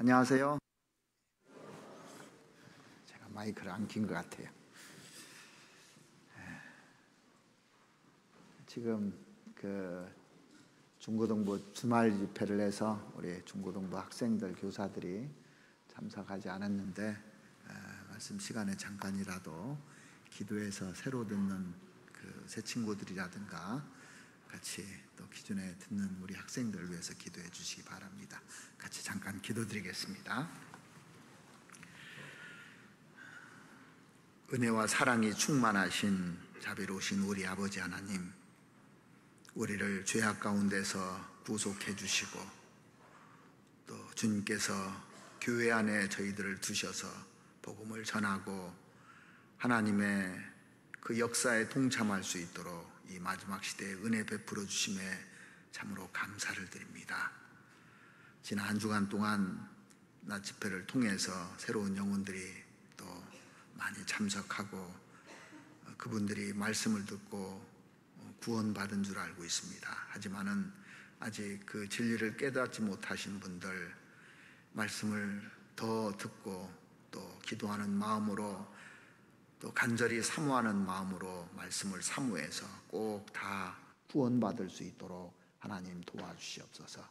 안녕하세요. 제가 마이크를 안 킨 것 같아요. 지금 중고등부 주말 집회를 해서 우리 중고등부 학생들, 교사들이 참석하지 않았는데 말씀 시간에 잠깐이라도 기도해서 새로 듣는 새 친구들이라든가 같이 또 기존에 듣는 우리 학생들을 위해서 기도해 주시기 바랍니다. 같이 잠깐 기도드리겠습니다. 은혜와 사랑이 충만하신 자비로우신 우리 아버지 하나님, 우리를 죄악 가운데서 구속해 주시고 또 주님께서 교회 안에 저희들을 두셔서 복음을 전하고 하나님의 그 역사에 동참할 수 있도록 이 마지막 시대에 은혜 베풀어 주심에 참으로 감사를 드립니다. 지난 한 주간 동안 낮 집회를 통해서 새로운 영혼들이 또 많이 참석하고 그분들이 말씀을 듣고 구원받은 줄 알고 있습니다. 하지만은 아직 그 진리를 깨닫지 못하신 분들, 말씀을 더 듣고 또 기도하는 마음으로 또 간절히 사모하는 마음으로 말씀을 사모해서 꼭 다 구원받을 수 있도록 하나님 도와주시옵소서.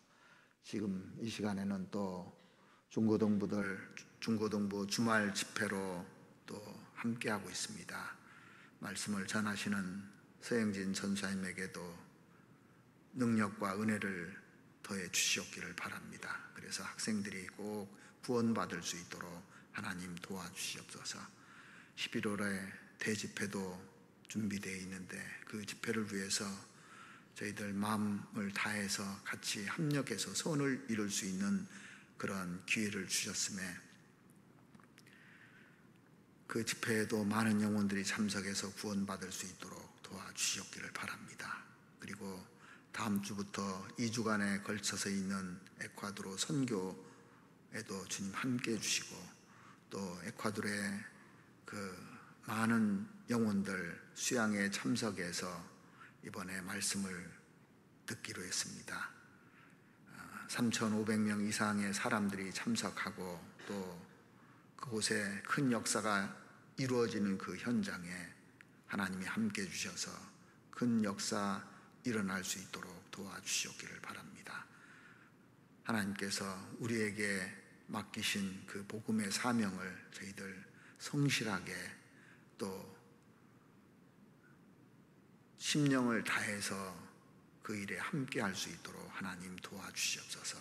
지금 이 시간에는 또 중고등부 주말 집회로 또 함께하고 있습니다. 말씀을 전하시는 서영진 전사님에게도 능력과 은혜를 더해 주시옵기를 바랍니다. 그래서 학생들이 꼭 구원받을 수 있도록 하나님 도와주시옵소서. 11월에 대집회도 준비되어 있는데 그 집회를 위해서 저희들 마음을 다해서 같이 합력해서 선을 이룰 수 있는 그런 기회를 주셨음에 그 집회에도 많은 영혼들이 참석해서 구원받을 수 있도록 도와주시옵기를 바랍니다. 그리고 다음 주부터 2주간에 걸쳐서 있는 에콰도르 선교에도 주님 함께 해주시고 또 에콰도르의 많은 영혼들 수양에 참석해서 이번에 말씀을 듣기로 했습니다. 3,500명 이상의 사람들이 참석하고 또 그곳에 큰 역사가 이루어지는 그 현장에 하나님이 함께 해주셔서 큰 역사 일어날 수 있도록 도와주시옵기를 바랍니다. 하나님께서 우리에게 맡기신 그 복음의 사명을 저희들 성실하게 또 심령을 다해서 그 일에 함께 할 수 있도록 하나님 도와주시옵소서.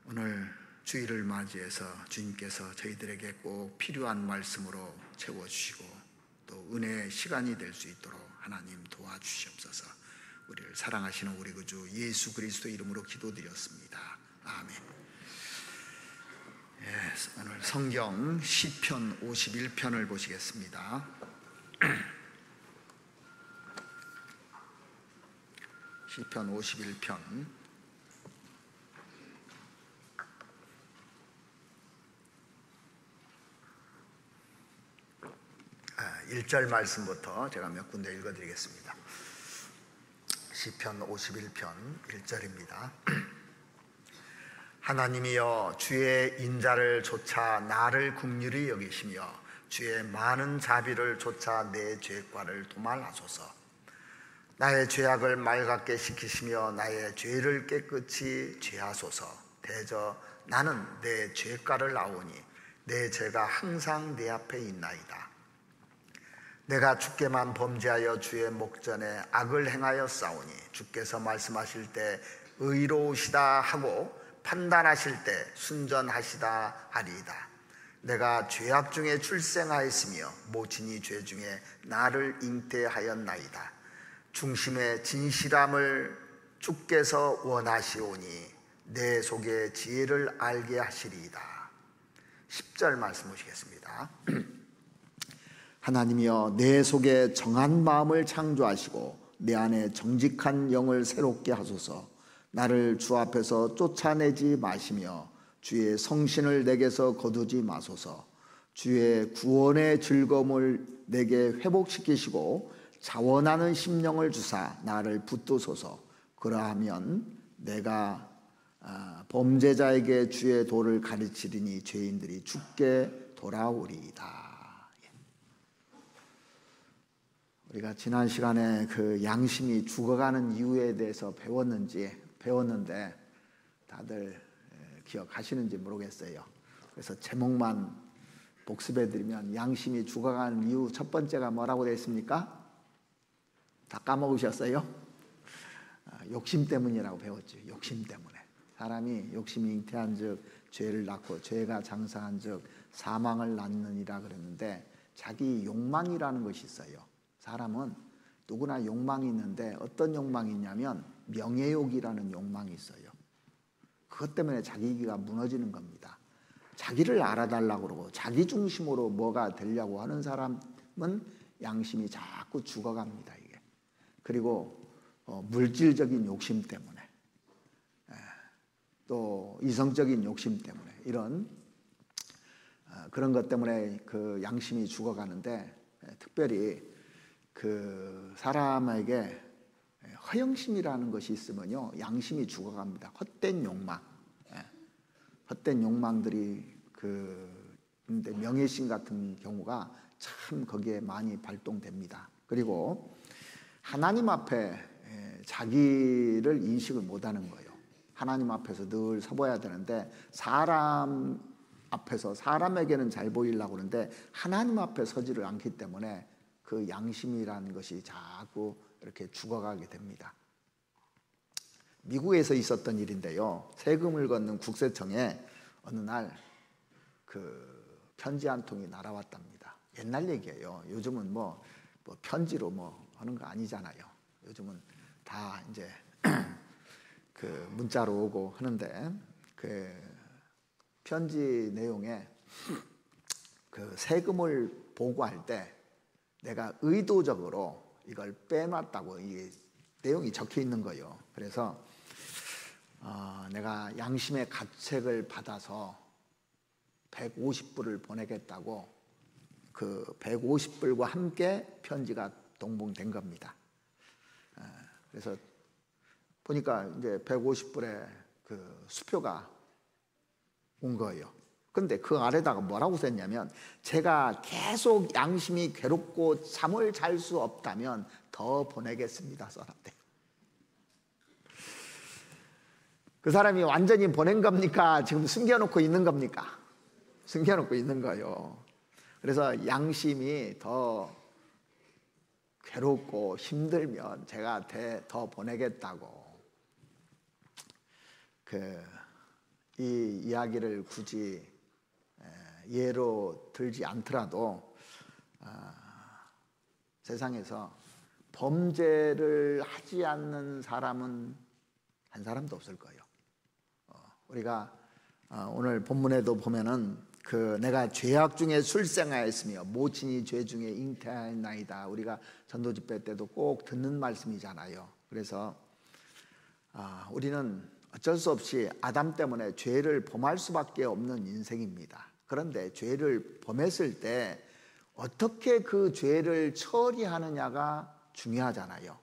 오늘 주일을 맞이해서 주님께서 저희들에게 꼭 필요한 말씀으로 채워주시고 또 은혜의 시간이 될 수 있도록 하나님 도와주시옵소서. 우리를 사랑하시는 우리 구주 예수 그리스도 이름으로 기도드렸습니다. 아멘. 오늘 성경 시편 51편을 보시겠습니다. 시편 51편 1절 말씀부터 제가 몇 군데 읽어드리겠습니다. 시편 51편 1절입니다. 하나님이여 주의 인자를 좇아 나를 긍휼히 여기시며 주의 많은 자비를 좇아 내 죄과를 도말하소서. 나의 죄악을 맑게 시키시며 나의 죄를 깨끗이 제하소서. 대저 나는 내 죄과를 아오니 내 죄가 항상 내 앞에 있나이다. 내가 주께만 범죄하여 주의 목전에 악을 행하여 싸우니 주께서 말씀하실 때 의로우시다 하고 판단하실 때 순전하시다 하리이다. 내가 죄악 중에 출생하였으며 모친이 죄 중에 나를 잉태하였나이다. 중심의 진실함을 주께서 원하시오니 내 속에 지혜를 알게 하시리이다. 10절 말씀 보시겠습니다. 하나님이여 내 속에 정한 마음을 창조하시고 내 안에 정직한 영을 새롭게 하소서. 나를 주 앞에서 쫓아내지 마시며 주의 성신을 내게서 거두지 마소서. 주의 구원의 즐거움을 내게 회복시키시고 자원하는 심령을 주사 나를 붙드소서. 그러하면 내가 범죄자에게 주의 도를 가르치리니 죄인들이 죽게 돌아오리이다. 우리가 지난 시간에 그 양심이 죽어가는 이유에 대해서 배웠는데 다들 기억하시는지 모르겠어요. 그래서 제목만 복습해드리면 양심이 죽어가는 이유 첫 번째가 뭐라고 되어 있습니까? 다 까먹으셨어요? 욕심 때문이라고 배웠죠. 욕심 때문에. 사람이 욕심이 잉태한 즉 죄를 낳고 죄가 장사한 즉 사망을 낳느니라 그랬는데 자기 욕망이라는 것이 있어요. 사람은 누구나 욕망이 있는데 어떤 욕망이 있냐면 명예욕이라는 욕망이 있어요. 그것 때문에 자기가 무너지는 겁니다. 자기를 알아달라고 그러고 자기 중심으로 뭐가 되려고 하는 사람은 양심이 자꾸 죽어갑니다. 이게. 그리고 물질적인 욕심 때문에 또 이성적인 욕심 때문에 이런 그런 것 때문에 그 양심이 죽어가는데 특별히 그 사람에게 허영심이라는 것이 있으면요 양심이 죽어갑니다. 헛된 욕망, 헛된 욕망들이 근데 명예심 같은 경우가 참 거기에 많이 발동됩니다. 그리고 하나님 앞에 자기를 인식을 못하는 거예요. 하나님 앞에서 늘 서봐야 되는데 사람 앞에서 사람에게는 잘 보이려고 그러는데 하나님 앞에 서지를 않기 때문에 그 양심이라는 것이 자꾸 이렇게 죽어가게 됩니다. 미국에서 있었던 일인데요. 세금을 걷는 국세청에 어느 날 그 편지 한 통이 날아왔답니다. 옛날 얘기예요. 요즘은 뭐 편지로 뭐 하는 거 아니잖아요. 요즘은 다 이제 그 문자로 오고 하는데 그 편지 내용에 그 세금을 보고할 때 내가 의도적으로 이걸 빼놨다고 이 내용이 적혀 있는 거예요. 그래서 내가 양심의 가책을 받아서 150불을 보내겠다고 그 150불과 함께 편지가 동봉된 겁니다. 그래서 보니까 이제 150불에 그 수표가 온 거예요. 근데 그 아래다가 뭐라고 썼냐면 제가 계속 양심이 괴롭고 잠을 잘 수 없다면 더 보내겠습니다 써놨대. 그 사람이 완전히 보낸 겁니까? 지금 숨겨놓고 있는 겁니까? 숨겨놓고 있는 거예요. 그래서 양심이 더 괴롭고 힘들면 제가 더 보내겠다고. 이 이야기를 굳이 예로 들지 않더라도 세상에서 범죄를 하지 않는 사람은 한 사람도 없을 거예요. 우리가 오늘 본문에도 보면은 내가 죄악 중에 술생하였으며 모친이 죄 중에 잉태하였나이다. 우리가 전도집회 때도 꼭 듣는 말씀이잖아요. 그래서 우리는 어쩔 수 없이 아담 때문에 죄를 범할 수밖에 없는 인생입니다. 그런데 죄를 범했을 때 어떻게 그 죄를 처리하느냐가 중요하잖아요.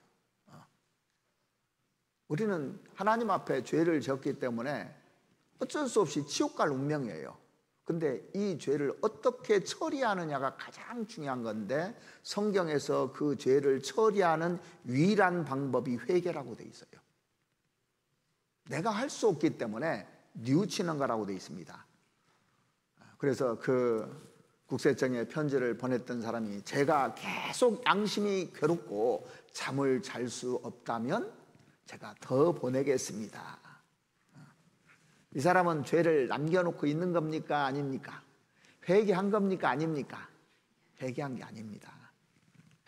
우리는 하나님 앞에 죄를 지었기 때문에 어쩔 수 없이 지옥 갈 운명이에요. 근데 이 죄를 어떻게 처리하느냐가 가장 중요한 건데 성경에서 그 죄를 처리하는 유일한 방법이 회개라고 되어 있어요. 내가 할 수 없기 때문에 뉘우치는 거라고 되어 있습니다. 그래서 그 국세청에 편지를 보냈던 사람이 제가 계속 양심이 괴롭고 잠을 잘 수 없다면 제가 더 보내겠습니다. 이 사람은 죄를 남겨놓고 있는 겁니까? 아닙니까? 회개한 겁니까? 아닙니까? 회개한 게 아닙니다.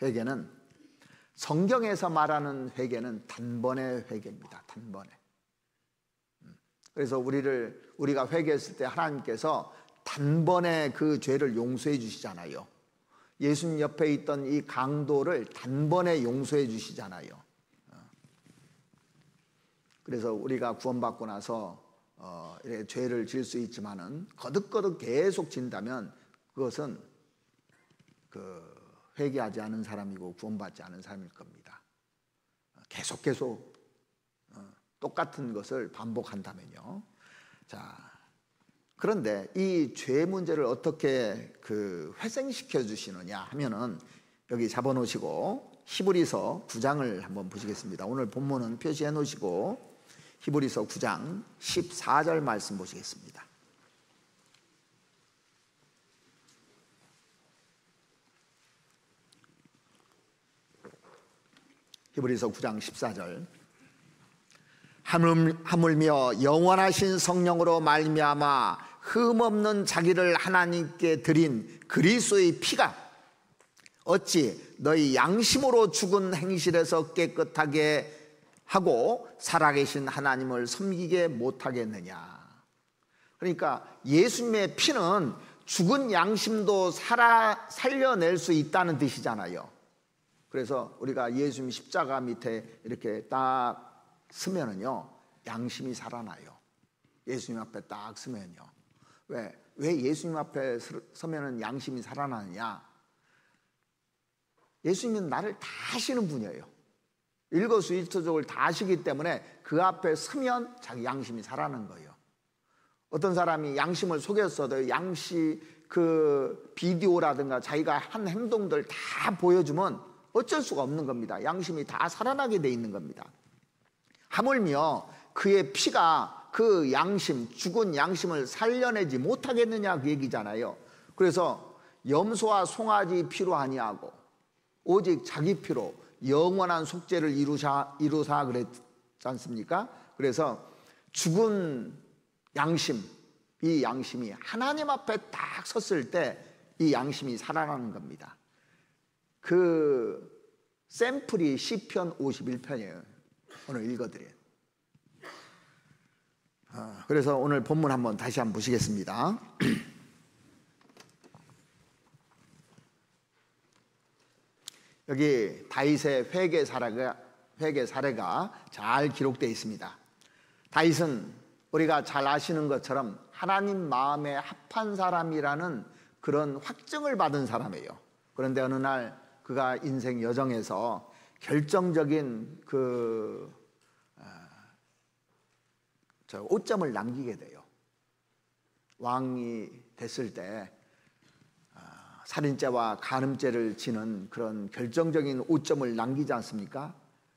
회개는 성경에서 말하는 회개는 단번의 회개입니다. 단번에. 그래서 우리가 회개했을 때 하나님께서 단번에 그 죄를 용서해 주시잖아요. 예수님 옆에 있던 이 강도를 단번에 용서해 주시잖아요. 그래서 우리가 구원받고 나서 이렇게 죄를 지을 수 있지만은 거듭거듭 계속 진다면 그것은 회개하지 않은 사람이고 구원받지 않은 사람일 겁니다. 계속 똑같은 것을 반복한다면요. 자, 그런데 이 죄 문제를 어떻게 회생시켜 주시느냐 하면은 여기 잡아 놓으시고 히브리서 9장을 한번 보시겠습니다. 오늘 본문은 표시해 놓으시고 히브리서 9장 14절 말씀 보시겠습니다. 히브리서 9장 14절. 하물며 영원하신 성령으로 말미암아 흠없는 자기를 하나님께 드린 그리스도의 피가 어찌 너희 양심으로 죽은 행실에서 깨끗하게 하고 살아계신 하나님을 섬기게 못하겠느냐. 그러니까 예수님의 피는 죽은 양심도 살려낼 수 있다는 뜻이잖아요. 그래서 우리가 예수님 십자가 밑에 이렇게 딱 서면은요, 양심이 살아나요. 예수님 앞에 딱 서면요. 왜 예수님 앞에 서면은 양심이 살아나느냐? 예수님은 나를 다 아시는 분이에요. 일거수일투족을 다 아시기 때문에 그 앞에 서면 자기 양심이 살아나는 거예요. 어떤 사람이 양심을 속였어도 양심 비디오라든가 자기가 한 행동들 다 보여주면 어쩔 수가 없는 겁니다. 양심이 다 살아나게 돼 있는 겁니다. 하물며 그의 피가 그 양심, 죽은 양심을 살려내지 못하겠느냐 그 얘기잖아요. 그래서 염소와 송아지 피로 아니하고 오직 자기 피로 영원한 속죄를 이루사 그랬지 않습니까? 그래서 죽은 양심, 이 양심이 하나님 앞에 딱 섰을 때 이 양심이 살아나는 겁니다. 그 샘플이 시편 51편이에요. 오늘 읽어드려요. 그래서 오늘 본문 한번 다시 한번 보시겠습니다. 여기 다윗의 회개 사례가 잘 기록되어 있습니다. 다윗은 우리가 잘 아시는 것처럼 하나님 마음에 합한 사람이라는 그런 확증을 받은 사람이에요. 그런데 어느 날 그가 인생 여정에서 결정적인 오점을 남기게 돼요. 왕이 됐을 때 살인죄와 간음죄를 지는 그런 결정적인 오점을 남기지 않습니까?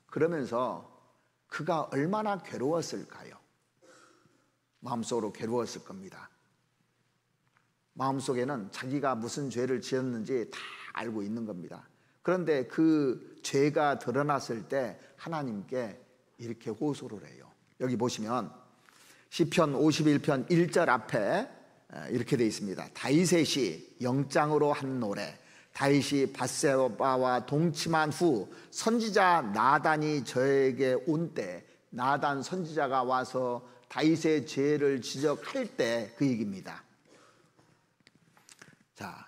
그러면서 그가 얼마나 괴로웠을까요? 마음속으로 괴로웠을 겁니다. 마음속에는 자기가 무슨 죄를 지었는지 다 알고 있는 겁니다. 그런데 그 죄가 드러났을 때 하나님께 이렇게 호소를 해요. 여기 보시면 시편 51편 1절 앞에 이렇게 되어 있습니다. 다윗의 시 영장으로 한 노래. 다윗이 밧세바와 동침한 후 선지자 나단이 저에게 온 때, 나단 선지자가 와서 다윗의 죄를 지적할 때 그 얘기입니다. 자,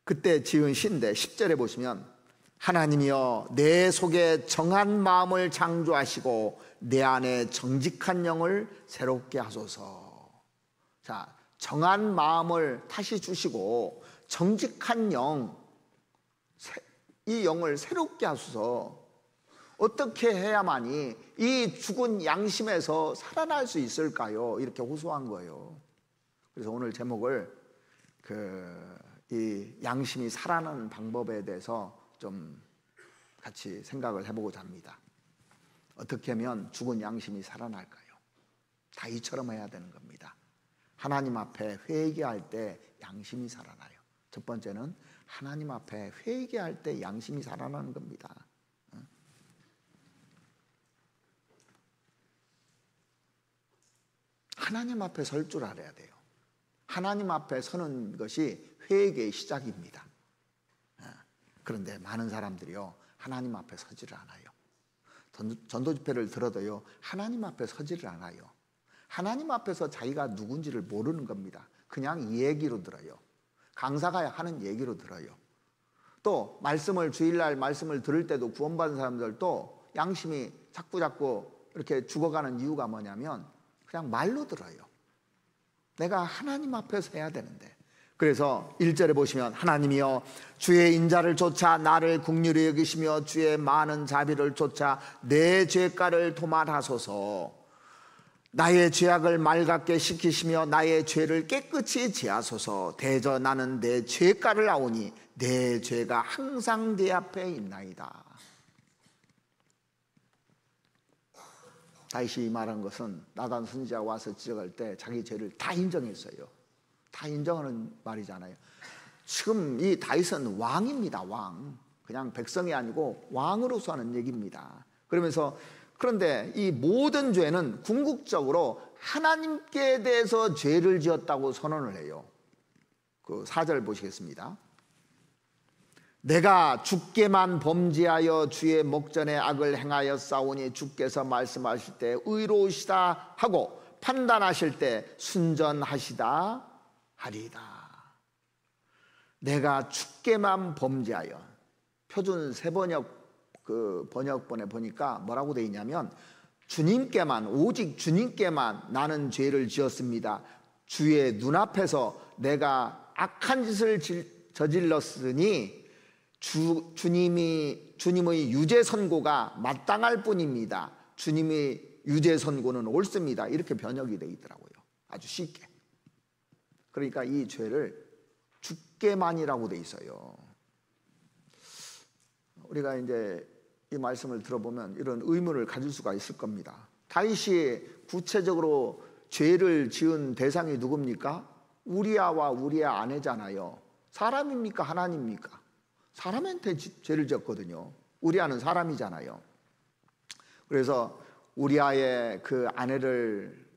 그때 지은 시인데 10절에 보시면 하나님이여 내 속에 정한 마음을 창조하시고 내 안에 정직한 영을 새롭게 하소서. 자, 정한 마음을 다시 주시고 정직한 영, 이 영을 새롭게 하소서. 어떻게 해야만이 이 죽은 양심에서 살아날 수 있을까요? 이렇게 호소한 거예요. 그래서 오늘 제목을 이 양심이 살아나는 방법에 대해서 좀 같이 생각을 해보고자 합니다. 어떻게 하면 죽은 양심이 살아날까요? 다윗처럼 해야 되는 겁니다. 하나님 앞에 회개할 때 양심이 살아나요. 첫 번째는 하나님 앞에 회개할 때 양심이 살아나는 겁니다. 하나님 앞에 설 줄 알아야 돼요. 하나님 앞에 서는 것이 회개의 시작입니다. 그런데 많은 사람들이요, 하나님 앞에 서지를 않아요. 전도 집회를 들어도요, 하나님 앞에 서지를 않아요. 하나님 앞에서 자기가 누군지를 모르는 겁니다. 그냥 얘기로 들어요. 강사가 하는 얘기로 들어요. 또 주일날 말씀을 들을 때도 구원받은 사람들도 양심이 자꾸 이렇게 죽어가는 이유가 뭐냐면 그냥 말로 들어요. 내가 하나님 앞에서 해야 되는데 그래서 1절에 보시면 하나님이여 주의 인자를 쫓아 나를 긍휼히 여기시며 주의 많은 자비를 쫓아 내 죄가를 도말하소서. 나의 죄악을 맑게 시키시며 나의 죄를 깨끗이 지하소서. 대저 나는 내 죄가를 아오니 내 죄가 항상 내 앞에 있나이다. 다윗이 말한 것은 나단 선지자가 와서 지적할 때 자기 죄를 다 인정했어요. 다 인정하는 말이잖아요. 지금 이 다윗은 왕입니다. 왕. 그냥 백성이 아니고 왕으로서 하는 얘기입니다. 그러면서 그런데 이 모든 죄는 궁극적으로 하나님께 대해서 죄를 지었다고 선언을 해요. 그 4절 보시겠습니다. 내가 주께만 범죄하여 주의 목전에 악을 행하여 싸우니 주께서 말씀하실 때 의로우시다 하고 판단하실 때 순전하시다 하리이다. 내가 주께만 범죄하여, 표준 세번역 그 번역본에 보니까 뭐라고 되어 있냐면 주님께만, 오직 주님께만 나는 죄를 지었습니다. 주의 눈앞에서 내가 악한 짓을 저질렀으니 주님의 유죄 선고가 마땅할 뿐입니다. 주님의 유죄 선고는 옳습니다. 이렇게 번역이 되어 있더라고요. 아주 쉽게. 그러니까 이 죄를 주께만이라고 되어 있어요. 우리가 이제 이 말씀을 들어보면 이런 의문을 가질 수가 있을 겁니다. 다윗이 구체적으로 죄를 지은 대상이 누굽니까? 우리아와 우리의 아내잖아요. 사람입니까? 하나님입니까? 사람한테 죄를 지었거든요. 우리아는 사람이잖아요. 그래서 우리아의 그 아내를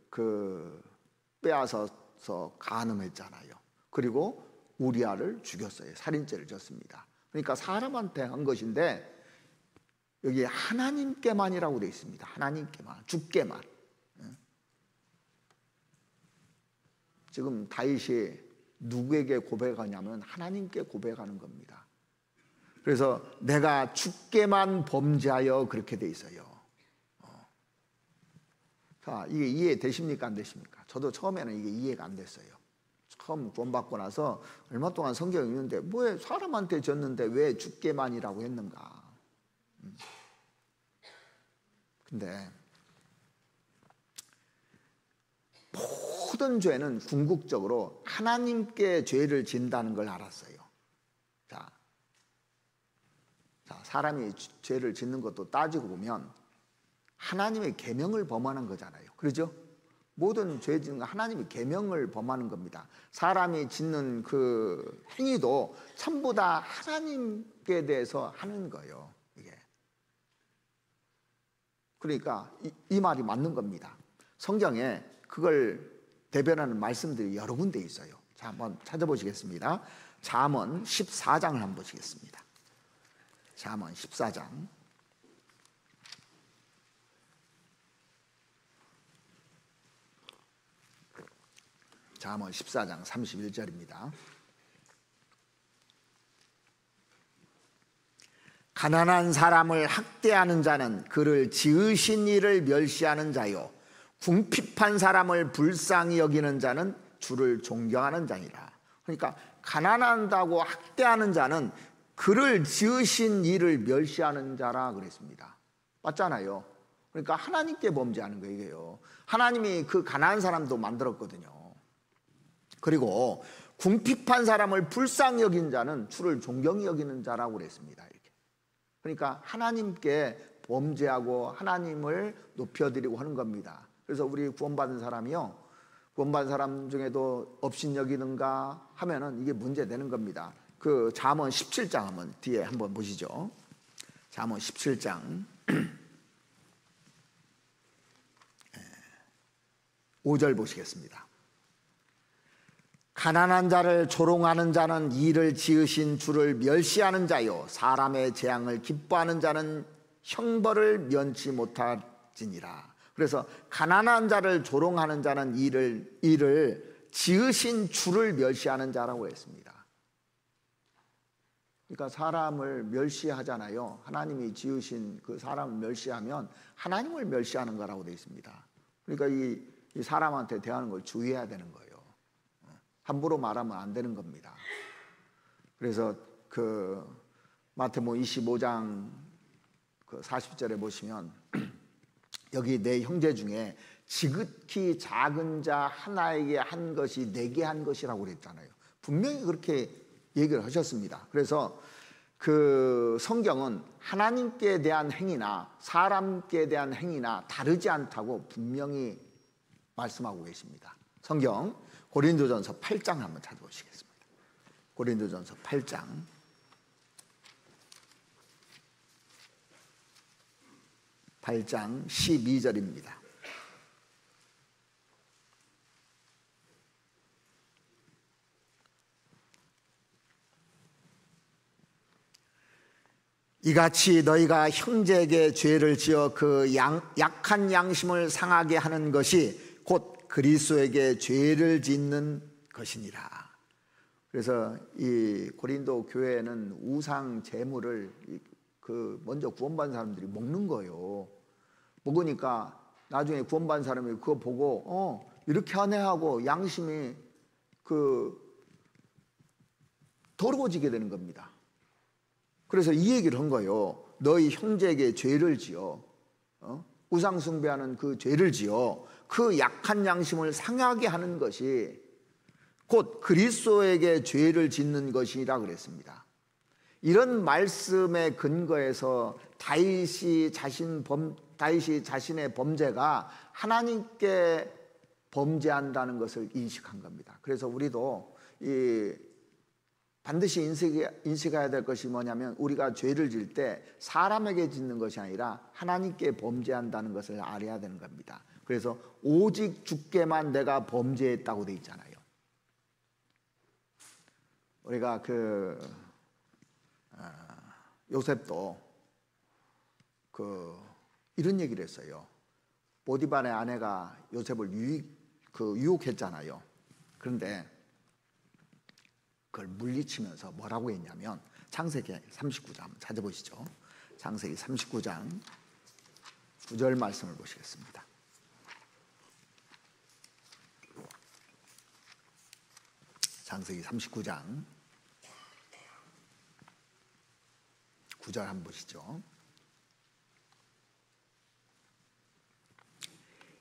빼앗아서 간음했잖아요. 그리고 우리아를 죽였어요. 살인죄를 졌습니다. 그러니까 사람한테 한 것인데 여기 하나님께만이라고 되어 있습니다. 하나님께만, 주께만. 지금 다윗이 누구에게 고백하냐면 하나님께 고백하는 겁니다. 그래서 내가 주께만 범죄하여 그렇게 돼 있어요. 자, 이게 이해되십니까? 안 되십니까? 저도 처음에는 이게 이해가 안 됐어요. 처음 구원받고 나서 얼마 동안 성경 읽는데 왜 사람한테 졌는데 왜 주께만이라고 했는가? 근데 모든 죄는 궁극적으로 하나님께 죄를 진다는 걸 알았어요. 자, 사람이 죄를 짓는 것도 따지고 보면 하나님의 계명을 범하는 거잖아요. 그렇죠? 모든 죄 짓는 건 하나님의 계명을 범하는 겁니다. 사람이 짓는 그 행위도 전부 다 하나님께 대해서 하는 거예요. 이게. 그러니까 이 말이 맞는 겁니다. 성경에 그걸 대변하는 말씀들이 여러 군데 있어요. 자, 한번 찾아보시겠습니다. 잠언 14장을 한번 보시겠습니다. 잠언 14장. 잠언 14장 31절입니다. 가난한 사람을 학대하는 자는 그를 지으신 이를 멸시하는 자요 궁핍한 사람을 불쌍히 여기는 자는 주를 존경하는 자니라. 그러니까 가난하다고 학대하는 자는 그를 지으신 이를 멸시하는 자라 그랬습니다. 맞잖아요. 그러니까 하나님께 범죄하는 거예요. 하나님이 그 가난한 사람도 만들었거든요. 그리고 궁핍한 사람을 불쌍히 여긴 자는 주를 존경히 여기는 자라고 그랬습니다. 이렇게. 그러니까 하나님께 범죄하고 하나님을 높여드리고 하는 겁니다. 그래서 우리 구원받은 사람이요, 구원받은 사람 중에도 업신여기는가 하면은 이게 문제되는 겁니다. 그 잠언 17장 한번 뒤에 한번 보시죠. 잠언 17장 5절 보시겠습니다. 가난한 자를 조롱하는 자는 이를 지으신 주를 멸시하는 자요 사람의 재앙을 기뻐하는 자는 형벌을 면치 못하지니라. 그래서 가난한 자를 조롱하는 자는 이를 지으신 주를 멸시하는 자라고 했습니다. 그러니까 사람을 멸시하잖아요. 하나님이 지으신 그 사람을 멸시하면 하나님을 멸시하는 거라고 되어 있습니다. 그러니까 이 사람한테 대하는 걸 주의해야 되는 거예요. 함부로 말하면 안 되는 겁니다. 그래서 그 마태복음 25장 그 40절에 보시면 여기 내 형제 중에 지극히 작은 자 하나에게 한 것이 내게 한 것이라고 그랬잖아요. 분명히 그렇게 얘기를 하셨습니다. 그래서 그 성경은 하나님께 대한 행위나 사람께 대한 행위나 다르지 않다고 분명히 말씀하고 계십니다. 성경 고린도전서 8장 한번 찾아보시겠습니다. 고린도전서 8장 12절입니다. 이같이 너희가 형제에게 죄를 지어 그 약한 양심을 상하게 하는 것이 곧 그리스도에게 죄를 짓는 것이니라. 그래서 이 고린도 교회는 우상 제물을 그 먼저 구원받은 사람들이 먹는 거예요. 먹으니까 나중에 구원받은 사람이 그거 보고 이렇게 하네 하고 양심이 그 더러워지게 되는 겁니다. 그래서 이 얘기를 한 거예요. 너희 형제에게 죄를 지어 우상 숭배하는 그 죄를 지어 그 약한 양심을 상하게 하는 것이 곧 그리스도에게 죄를 짓는 것이라 그랬습니다. 이런 말씀의 근거에서 다윗이 자신의 범죄가 하나님께 범죄한다는 것을 인식한 겁니다. 그래서 우리도 반드시 인식해야 될 것이 뭐냐면 우리가 죄를 질 때 사람에게 짓는 것이 아니라 하나님께 범죄한다는 것을 알아야 되는 겁니다. 그래서 오직 주께만 내가 범죄했다고 돼 있잖아요. 우리가 요셉도 이런 얘기를 했어요. 보디발의 아내가 요셉을 유혹했잖아요. 그런데 그걸 물리치면서 뭐라고 했냐면 창세기 39장 한번 찾아보시죠. 창세기 39장 9절 말씀을 보시겠습니다. 창세기 39장 9절 한번 보시죠.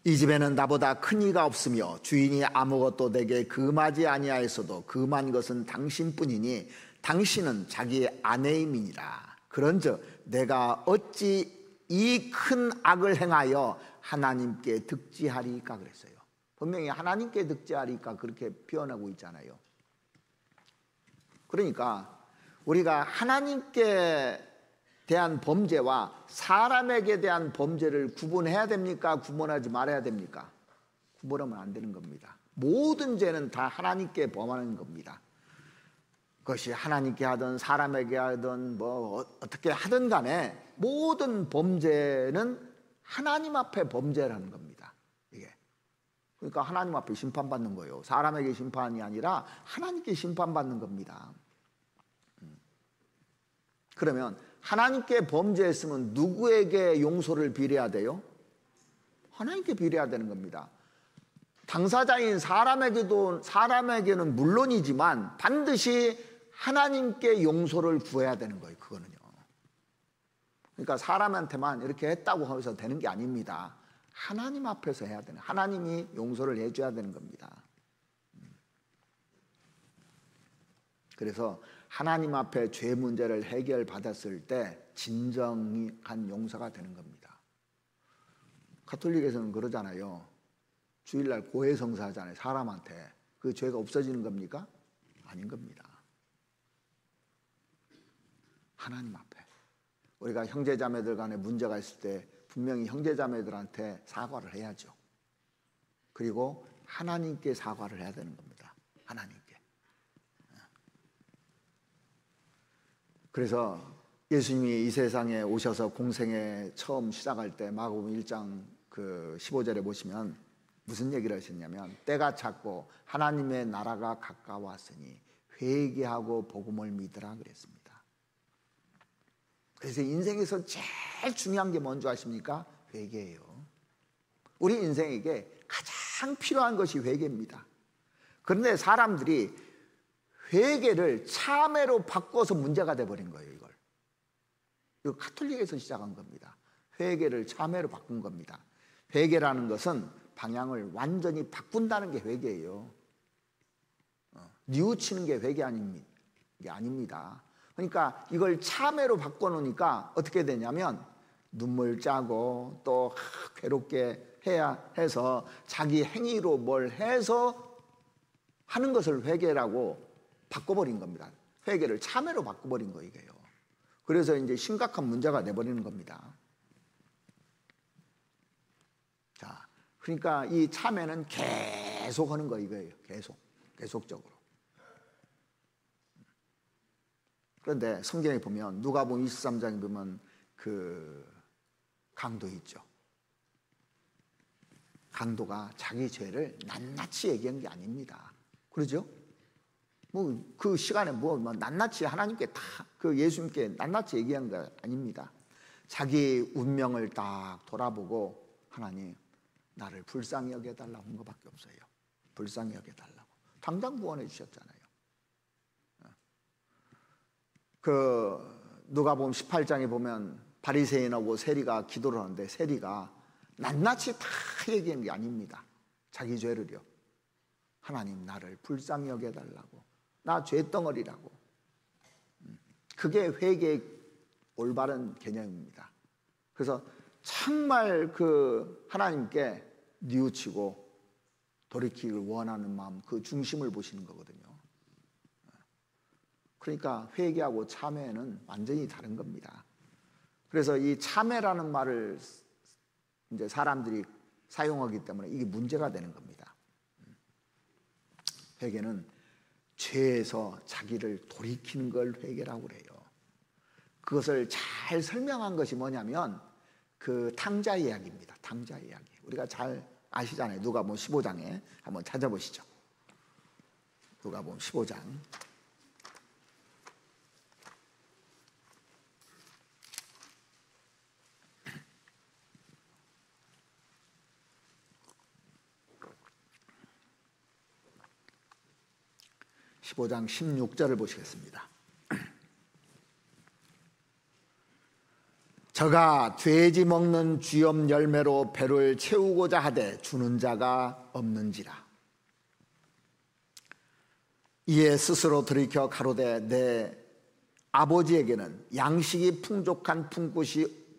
이 집에는 나보다 큰 이가 없으며 주인이 아무것도 내게 금하지 아니하였어도 금한 것은 당신뿐이니 당신은 자기 아내임이니라. 그런즉 내가 어찌 이 큰 악을 행하여 하나님께 득지하리까 그랬어요. 분명히 하나님께 득지하리까 그렇게 표현하고 있잖아요. 그러니까 우리가 하나님께 대한 범죄와 사람에게 대한 범죄를 구분해야 됩니까? 구분하지 말아야 됩니까? 구분하면 안 되는 겁니다. 모든 죄는 다 하나님께 범하는 겁니다. 그것이 하나님께 하든 사람에게 하든 어떻게 하든 간에 모든 범죄는 하나님 앞에 범죄라는 겁니다. 이게. 그러니까 하나님 앞에 심판받는 거예요. 사람에게 심판이 아니라 하나님께 심판받는 겁니다. 그러면 하나님께 범죄했으면 누구에게 용서를 빌어야 돼요? 하나님께 빌어야 되는 겁니다. 당사자인 사람에게는 물론이지만 반드시 하나님께 용서를 구해야 되는 거예요. 그거는요. 그러니까 사람한테만 이렇게 했다고 하면서 되는 게 아닙니다. 하나님 앞에서 해야 되는, 하나님이 용서를 해줘야 되는 겁니다. 그래서 하나님 앞에 죄 문제를 해결받았을 때 진정한 용서가 되는 겁니다. 가톨릭에서는 그러잖아요. 주일날 고해성사 하잖아요. 사람한테. 그 죄가 없어지는 겁니까? 아닌 겁니다. 하나님 앞에. 우리가 형제자매들 간에 문제가 있을 때 분명히 형제자매들한테 사과를 해야죠. 그리고 하나님께 사과를 해야 되는 겁니다. 하나님께. 그래서 예수님이 이 세상에 오셔서 공생에 처음 시작할 때 마가복음 1장 15절에 보시면 무슨 얘기를 하셨냐면 때가 찼고 하나님의 나라가 가까웠으니 회개하고 복음을 믿으라 그랬습니다. 그래서 인생에서 제일 중요한 게 뭔지 아십니까? 회개예요. 우리 인생에게 가장 필요한 것이 회개입니다. 그런데 사람들이 회개를 참회로 바꿔서 문제가 돼버린 거예요. 이거 가톨릭에서 시작한 겁니다. 회개를 참회로 바꾼 겁니다. 회개라는 것은 방향을 완전히 바꾼다는 게 회개예요. 뉘우치는 게 회개 아닙니다. 그러니까 이걸 참회로 바꿔놓으니까 어떻게 되냐면 눈물 짜고 또 괴롭게 해야 해서 자기 행위로 뭘 해서 하는 것을 회개라고 바꿔버린 겁니다. 회개를 참회로 바꿔버린 거예요. 그래서 이제 심각한 문제가 돼버리는 겁니다. 자, 그러니까 이 참회는 계속 하는 거 이거예요. 계속적으로. 그런데 성경에 보면 누가복음 23장에 보면 그 강도 있죠. 강도가 자기 죄를 낱낱이 얘기한 게 아닙니다. 그러죠? 뭐 그 시간에 뭐 낱낱이 하나님께 다 그 예수님께 낱낱이 얘기한 거 아닙니다. 자기 운명을 딱 돌아보고 하나님 나를 불쌍히 여겨달라고 한 것밖에 없어요. 불쌍히 여겨달라고. 당장 구원해 주셨잖아요. 그 누가복음 18장에 보면 바리새인하고 세리가 기도를 하는데 세리가 낱낱이 다 얘기한 게 아닙니다. 자기 죄를요. 하나님 나를 불쌍히 여겨달라고. 나 죄덩어리라고. 그게 회개의 올바른 개념입니다. 그래서 정말 그 하나님께 뉘우치고 돌이키기를 원하는 마음, 그 중심을 보시는 거거든요. 그러니까 회개하고 참회는 완전히 다른 겁니다. 그래서 이 참회라는 말을 이제 사람들이 사용하기 때문에 이게 문제가 되는 겁니다. 회개는 죄에서 자기를 돌이키는 걸 회개라고 그래요. 그것을 잘 설명한 것이 뭐냐면 그 탕자 이야기입니다. 탕자 이야기. 우리가 잘 아시잖아요. 누가복음 15장에 한번 찾아보시죠. 누가복음 15장. (15장) 16절을 보시겠습니다. 저가 돼지 먹는 쥐염 열매로 배를 채우고자 하되 주는 자가 없는지라. 이에 스스로 돌이켜 가로되 내 아버지에게는 양식이 풍족한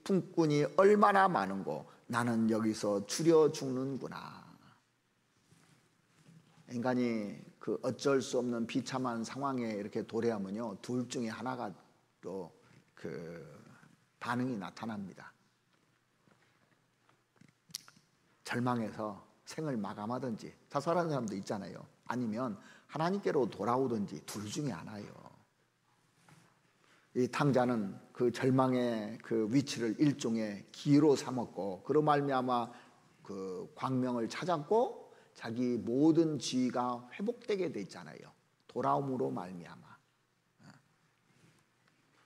품꾼이 얼마나 많은고 나는 여기서 줄여 죽는구나. 인간이 그 어쩔 수 없는 비참한 상황에 이렇게 도래하면요, 둘 중에 하나가 또 그 반응이 나타납니다. 절망해서 생을 마감하든지 자살하는 사람도 있잖아요. 아니면 하나님께로 돌아오든지 둘 중에 하나예요. 이 탕자는 그 절망의 그 위치를 일종의 기로 삼았고 그로 말미암아 그 광명을 찾았고 자기 모든 지위가 회복되게 돼 있잖아요. 돌아옴으로 말미암아.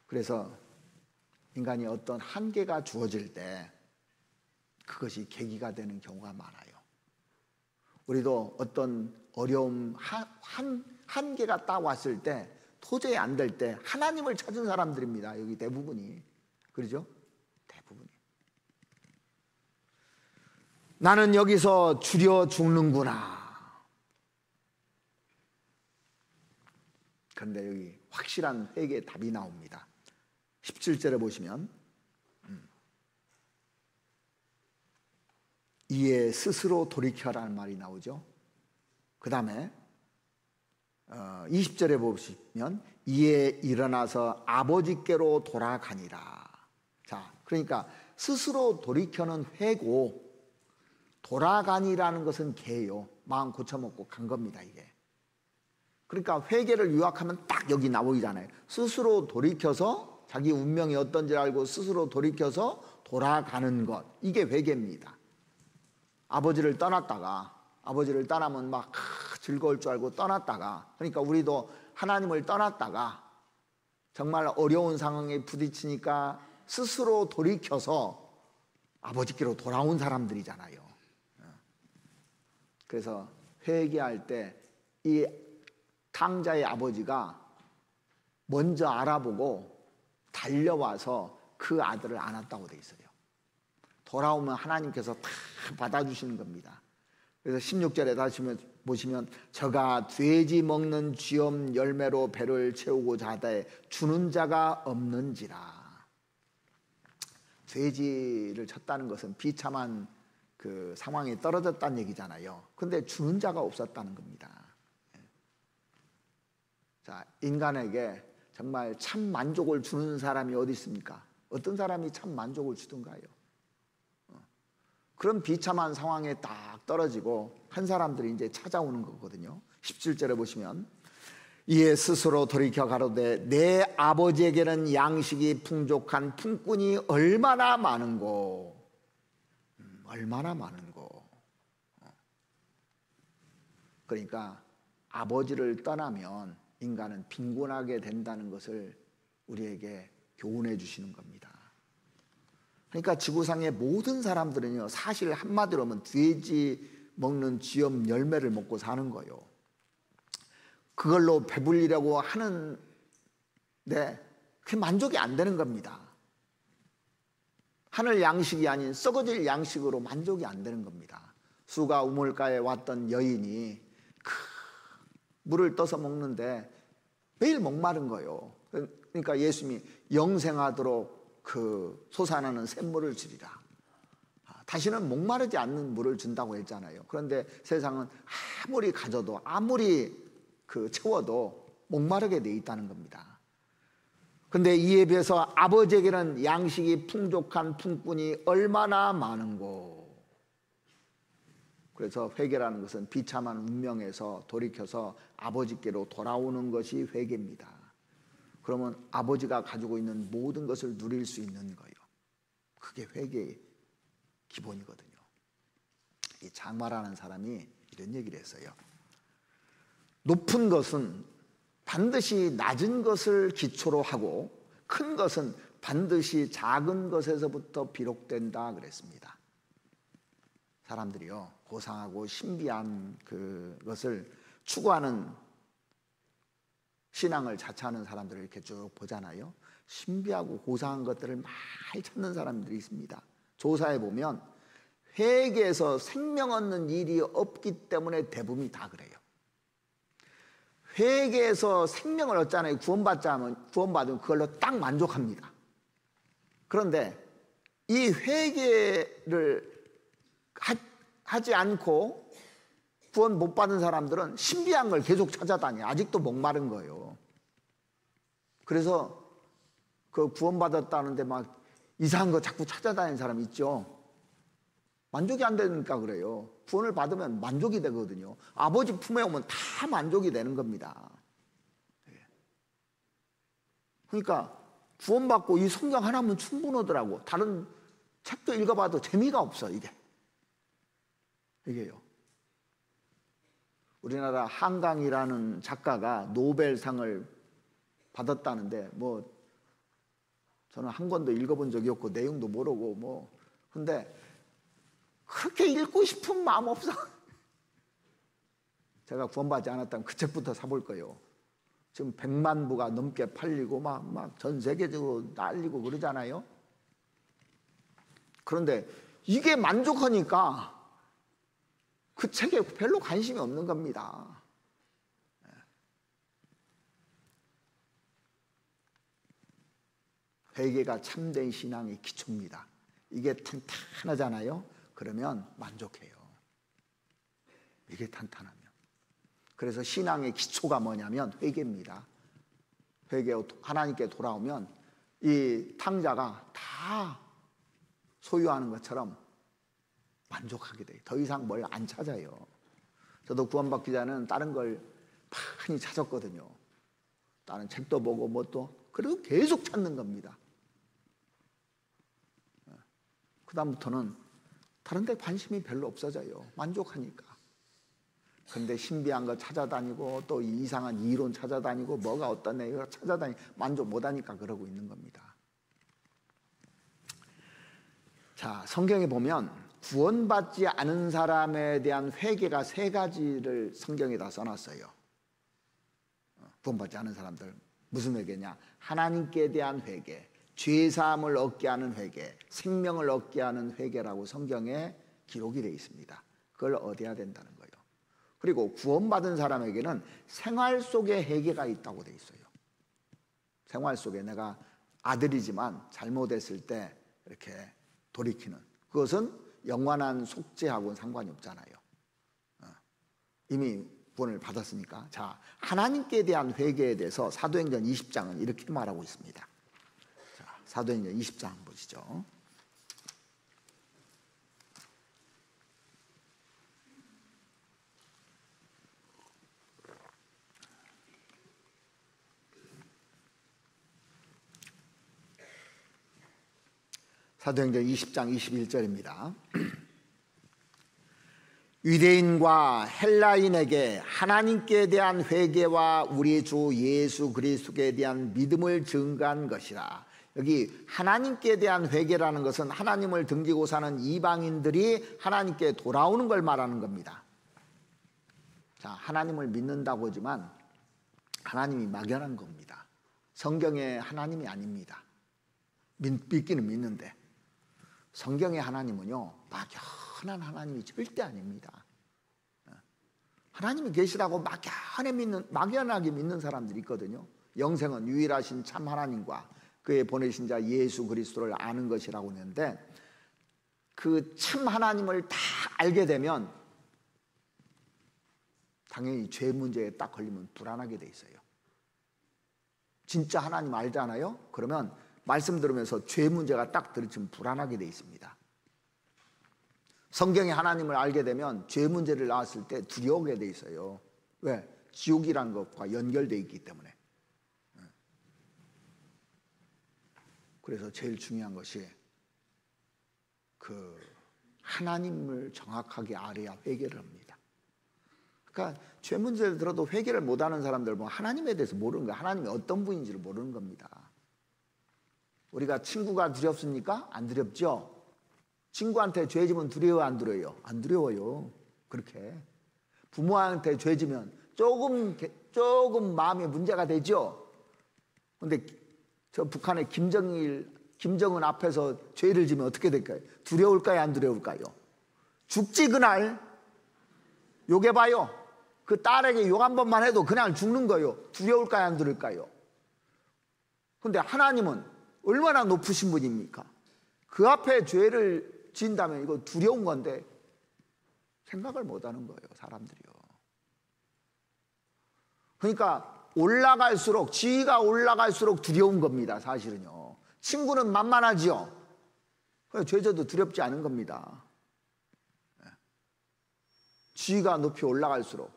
그래서 인간이 어떤 한계가 주어질 때 그것이 계기가 되는 경우가 많아요. 우리도 어떤 어려움, 한계가 딱 왔을 때 도저히 안 될 때 하나님을 찾은 사람들입니다. 여기 대부분이. 그러죠? 대부분이. 나는 여기서 줄여 죽는구나. 그런데 여기 확실한 회개의 답이 나옵니다. 17절에 보시면 이에 스스로 돌이켜라는 말이 나오죠. 그 다음에 20절에 보시면 이에 일어나서 아버지께로 돌아가니라. 자, 그러니까 스스로 돌이켜는 회고 돌아가니라는 것은 개예요. 마음 고쳐먹고 간 겁니다, 이게. 그러니까 회개를 요약하면 딱 여기 나오잖아요. 스스로 돌이켜서 자기 운명이 어떤지 알고 스스로 돌이켜서 돌아가는 것. 이게 회개입니다. 아버지를 떠나면 막 즐거울 줄 알고 떠났다가, 그러니까 우리도 하나님을 떠났다가 정말 어려운 상황에 부딪히니까 스스로 돌이켜서 아버지께로 돌아온 사람들이잖아요. 그래서 회개할 때 이 탕자의 아버지가 먼저 알아보고 달려와서 그 아들을 안았다고 돼 있어요. 돌아오면 하나님께서 다 받아주시는 겁니다. 그래서 16절에 다시 보시면 저가 돼지 먹는 쥐엄 열매로 배를 채우고자 하되 주는 자가 없는지라. 돼지를 쳤다는 것은 비참한 그 상황에 떨어졌다는 얘기잖아요. 근데 주는 자가 없었다는 겁니다. 자, 인간에게 정말 참 만족을 주는 사람이 어디 있습니까? 어떤 사람이 참 만족을 주던가요? 그런 비참한 상황에 딱 떨어지고 한 사람들이 이제 찾아오는 거거든요. 17절에 보시면 이에 스스로 돌이켜 가로되 내 아버지에게는 양식이 풍족한 품꾼이 얼마나 많은고. 얼마나 많은고. 그러니까 아버지를 떠나면 인간은 빈곤하게 된다는 것을 우리에게 교훈해 주시는 겁니다. 그러니까 지구상의 모든 사람들은요, 사실 한마디로 하면 돼지 먹는 쥐엄 열매를 먹고 사는 거예요. 그걸로 배불리려고 하는데 그게 만족이 안 되는 겁니다. 하늘 양식이 아닌 썩어질 양식으로 만족이 안 되는 겁니다. 수가 우물가에 왔던 여인이 물을 떠서 먹는데 매일 목마른 거예요. 그러니까 예수님이 영생하도록 그 솟아나는 샘물을 주리라. 다시는 목마르지 않는 물을 준다고 했잖아요. 그런데 세상은 아무리 가져도 아무리 채워도 목마르게 돼 있다는 겁니다. 그런데 이에 비해서 아버지에게는 양식이 풍족한 품꾼이 얼마나 많은고. 그래서 회개라는 것은 비참한 운명에서 돌이켜서 아버지께로 돌아오는 것이 회개입니다. 그러면 아버지가 가지고 있는 모든 것을 누릴 수 있는 거예요. 그게 회개의 기본이거든요. 이 장마라는 사람이 이런 얘기를 했어요. 높은 것은 반드시 낮은 것을 기초로 하고 큰 것은 반드시 작은 것에서부터 비롯된다 그랬습니다. 사람들이요, 고상하고 신비한 그것을 추구하는 신앙을 자처하는 사람들을 이렇게 쭉 보잖아요. 신비하고 고상한 것들을 많이 찾는 사람들이 있습니다. 조사해 보면 회개에서 생명 얻는 일이 없기 때문에 대부분이 다 그래요. 회개에서 생명을 얻잖아요. 구원받으면 그걸로 딱 만족합니다. 그런데 이 회개를 하지 않고 구원 못 받은 사람들은 신비한 걸 계속 찾아다녀요. 아직도 목마른 거예요. 그래서 그 구원받았다는데 막 이상한 거 자꾸 찾아다니는 사람 있죠. 만족이 안 되니까 그래요. 구원을 받으면 만족이 되거든요. 아버지 품에 오면 다 만족이 되는 겁니다. 그러니까 구원받고 이 성경 하나면 충분하더라고. 다른 책도 읽어봐도 재미가 없어, 이게요. 우리나라 한강이라는 작가가 노벨상을 받았다는데 저는 한 권도 읽어본 적이 없고 내용도 모르고 근데 그렇게 읽고 싶은 마음 없어. 제가 구원받지 않았다면 그 책부터 사볼 거예요. 지금 100만 부가 넘게 팔리고 막 전 세계적으로 난리고 그러잖아요. 그런데 이게 만족하니까 그 책에 별로 관심이 없는 겁니다. 회개가 참된 신앙의 기초입니다. 이게 탄탄하잖아요. 그러면 만족해요. 이게 탄탄하면. 그래서 신앙의 기초가 뭐냐면 회개입니다. 회개 하나님께 돌아오면 이 탕자가 다 소유하는 것처럼 만족하게 돼요. 더 이상 뭘 안 찾아요. 저도 구원받기 전에는 다른 걸 많이 찾았거든요. 다른 책도 보고 그리고 계속 찾는 겁니다. 그 다음부터는 다른 데 관심이 별로 없어져요. 만족하니까. 근데 신비한 거 찾아다니고 또 이상한 이론 찾아다니고 뭐가 어떤 내용을 찾아다니고 만족 못하니까 그러고 있는 겁니다. 자, 성경에 보면 구원받지 않은 사람에 대한 회개가 세 가지를 성경에다 써놨어요. 구원받지 않은 사람들 무슨 회개냐? 하나님께 대한 회개, 죄사함을 얻게 하는 회개, 생명을 얻게 하는 회개라고 성경에 기록이 되어 있습니다. 그걸 얻어야 된다는 거예요. 그리고 구원받은 사람에게는 생활 속에 회개가 있다고 되어 있어요. 생활 속에 내가 아들이지만 잘못했을 때 이렇게 돌이키는, 그것은 영원한 속죄하고는 상관이 없잖아요. 이미 구원을 받았으니까. 자, 하나님께 대한 회개에 대해서 사도행전 20장은 이렇게 말하고 있습니다. 자, 사도행전 20장 보시죠. 사도행전 20장 21절입니다. 유대인과 헬라인에게 하나님께 대한 회개와 우리 주 예수 그리스도에 대한 믿음을 증거한 것이라. 여기 하나님께 대한 회개라는 것은 하나님을 등지고 사는 이방인들이 하나님께 돌아오는 걸 말하는 겁니다. 자, 하나님을 믿는다고 하지만 하나님이 막연한 겁니다. 성경의 하나님이 아닙니다. 믿기는 믿는데 성경의 하나님은요, 막연한 하나님이 절대 아닙니다. 하나님이 계시다고 막연하게 믿는 사람들이 있거든요. 영생은 유일하신 참 하나님과 그의 보내신 자 예수 그리스도를 아는 것이라고 했는데, 그 참 하나님을 다 알게 되면 당연히 죄 문제에 딱 걸리면 불안하게 돼 있어요. 진짜 하나님 알잖아요? 그러면 말씀 들으면서 죄 문제가 딱 들이치면 불안하게 돼 있습니다. 성경의 하나님을 알게 되면 죄 문제를 나왔을 때 두려워하게 돼 있어요. 왜? 지옥이란 것과 연결되어 있기 때문에. 그래서 제일 중요한 것이 그 하나님을 정확하게 알아야 회개를 합니다. 그러니까 죄 문제를 들어도 회개를 못하는 사람들 보면 하나님에 대해서 모르는 거예요. 하나님이 어떤 분인지를 모르는 겁니다. 우리가 친구가 두렵습니까? 안 두렵죠? 친구한테 죄 지면 두려워요, 안 두려워요? 안 두려워요. 그렇게 부모한테 죄 지면 조금 마음에 문제가 되죠. 근데 저 북한의 김정은 앞에서 죄를 지면 어떻게 될까요? 두려울까요, 안 두려울까요? 죽지 그날. 욕해봐요. 그 딸에게 욕 한 번만 해도 그냥 죽는 거예요. 두려울까요, 안 두려울까요? 근데 하나님은 얼마나 높으신 분입니까? 그 앞에 죄를 지은다면 이거 두려운 건데 생각을 못하는 거예요, 사람들이요. 그러니까 올라갈수록, 지위가 올라갈수록 두려운 겁니다, 사실은요. 친구는 만만하지요. 죄져도 두렵지 않은 겁니다. 지위가 높이 올라갈수록.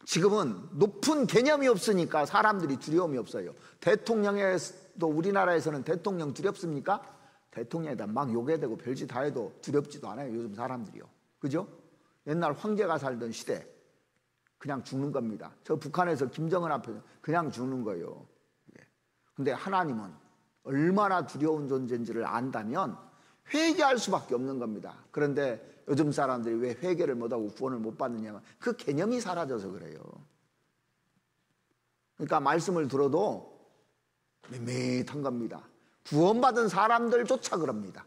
지금은 높은 개념이 없으니까 사람들이 두려움이 없어요. 대통령에도, 우리나라에서는 대통령 두렵습니까? 대통령에다 막 욕해대고 별짓 다 해도 두렵지도 않아요, 요즘 사람들이요. 그죠? 옛날 황제가 살던 시대 그냥 죽는 겁니다. 저 북한에서 김정은 앞에서 그냥 죽는 거예요. 근데 하나님은 얼마나 두려운 존재인지를 안다면 회개할 수밖에 없는 겁니다. 그런데 요즘 사람들이 왜 회개를 못하고 구원을 못 받느냐면 그 개념이 사라져서 그래요. 그러니까 말씀을 들어도 밋밋한 겁니다. 구원받은 사람들조차 그럽니다.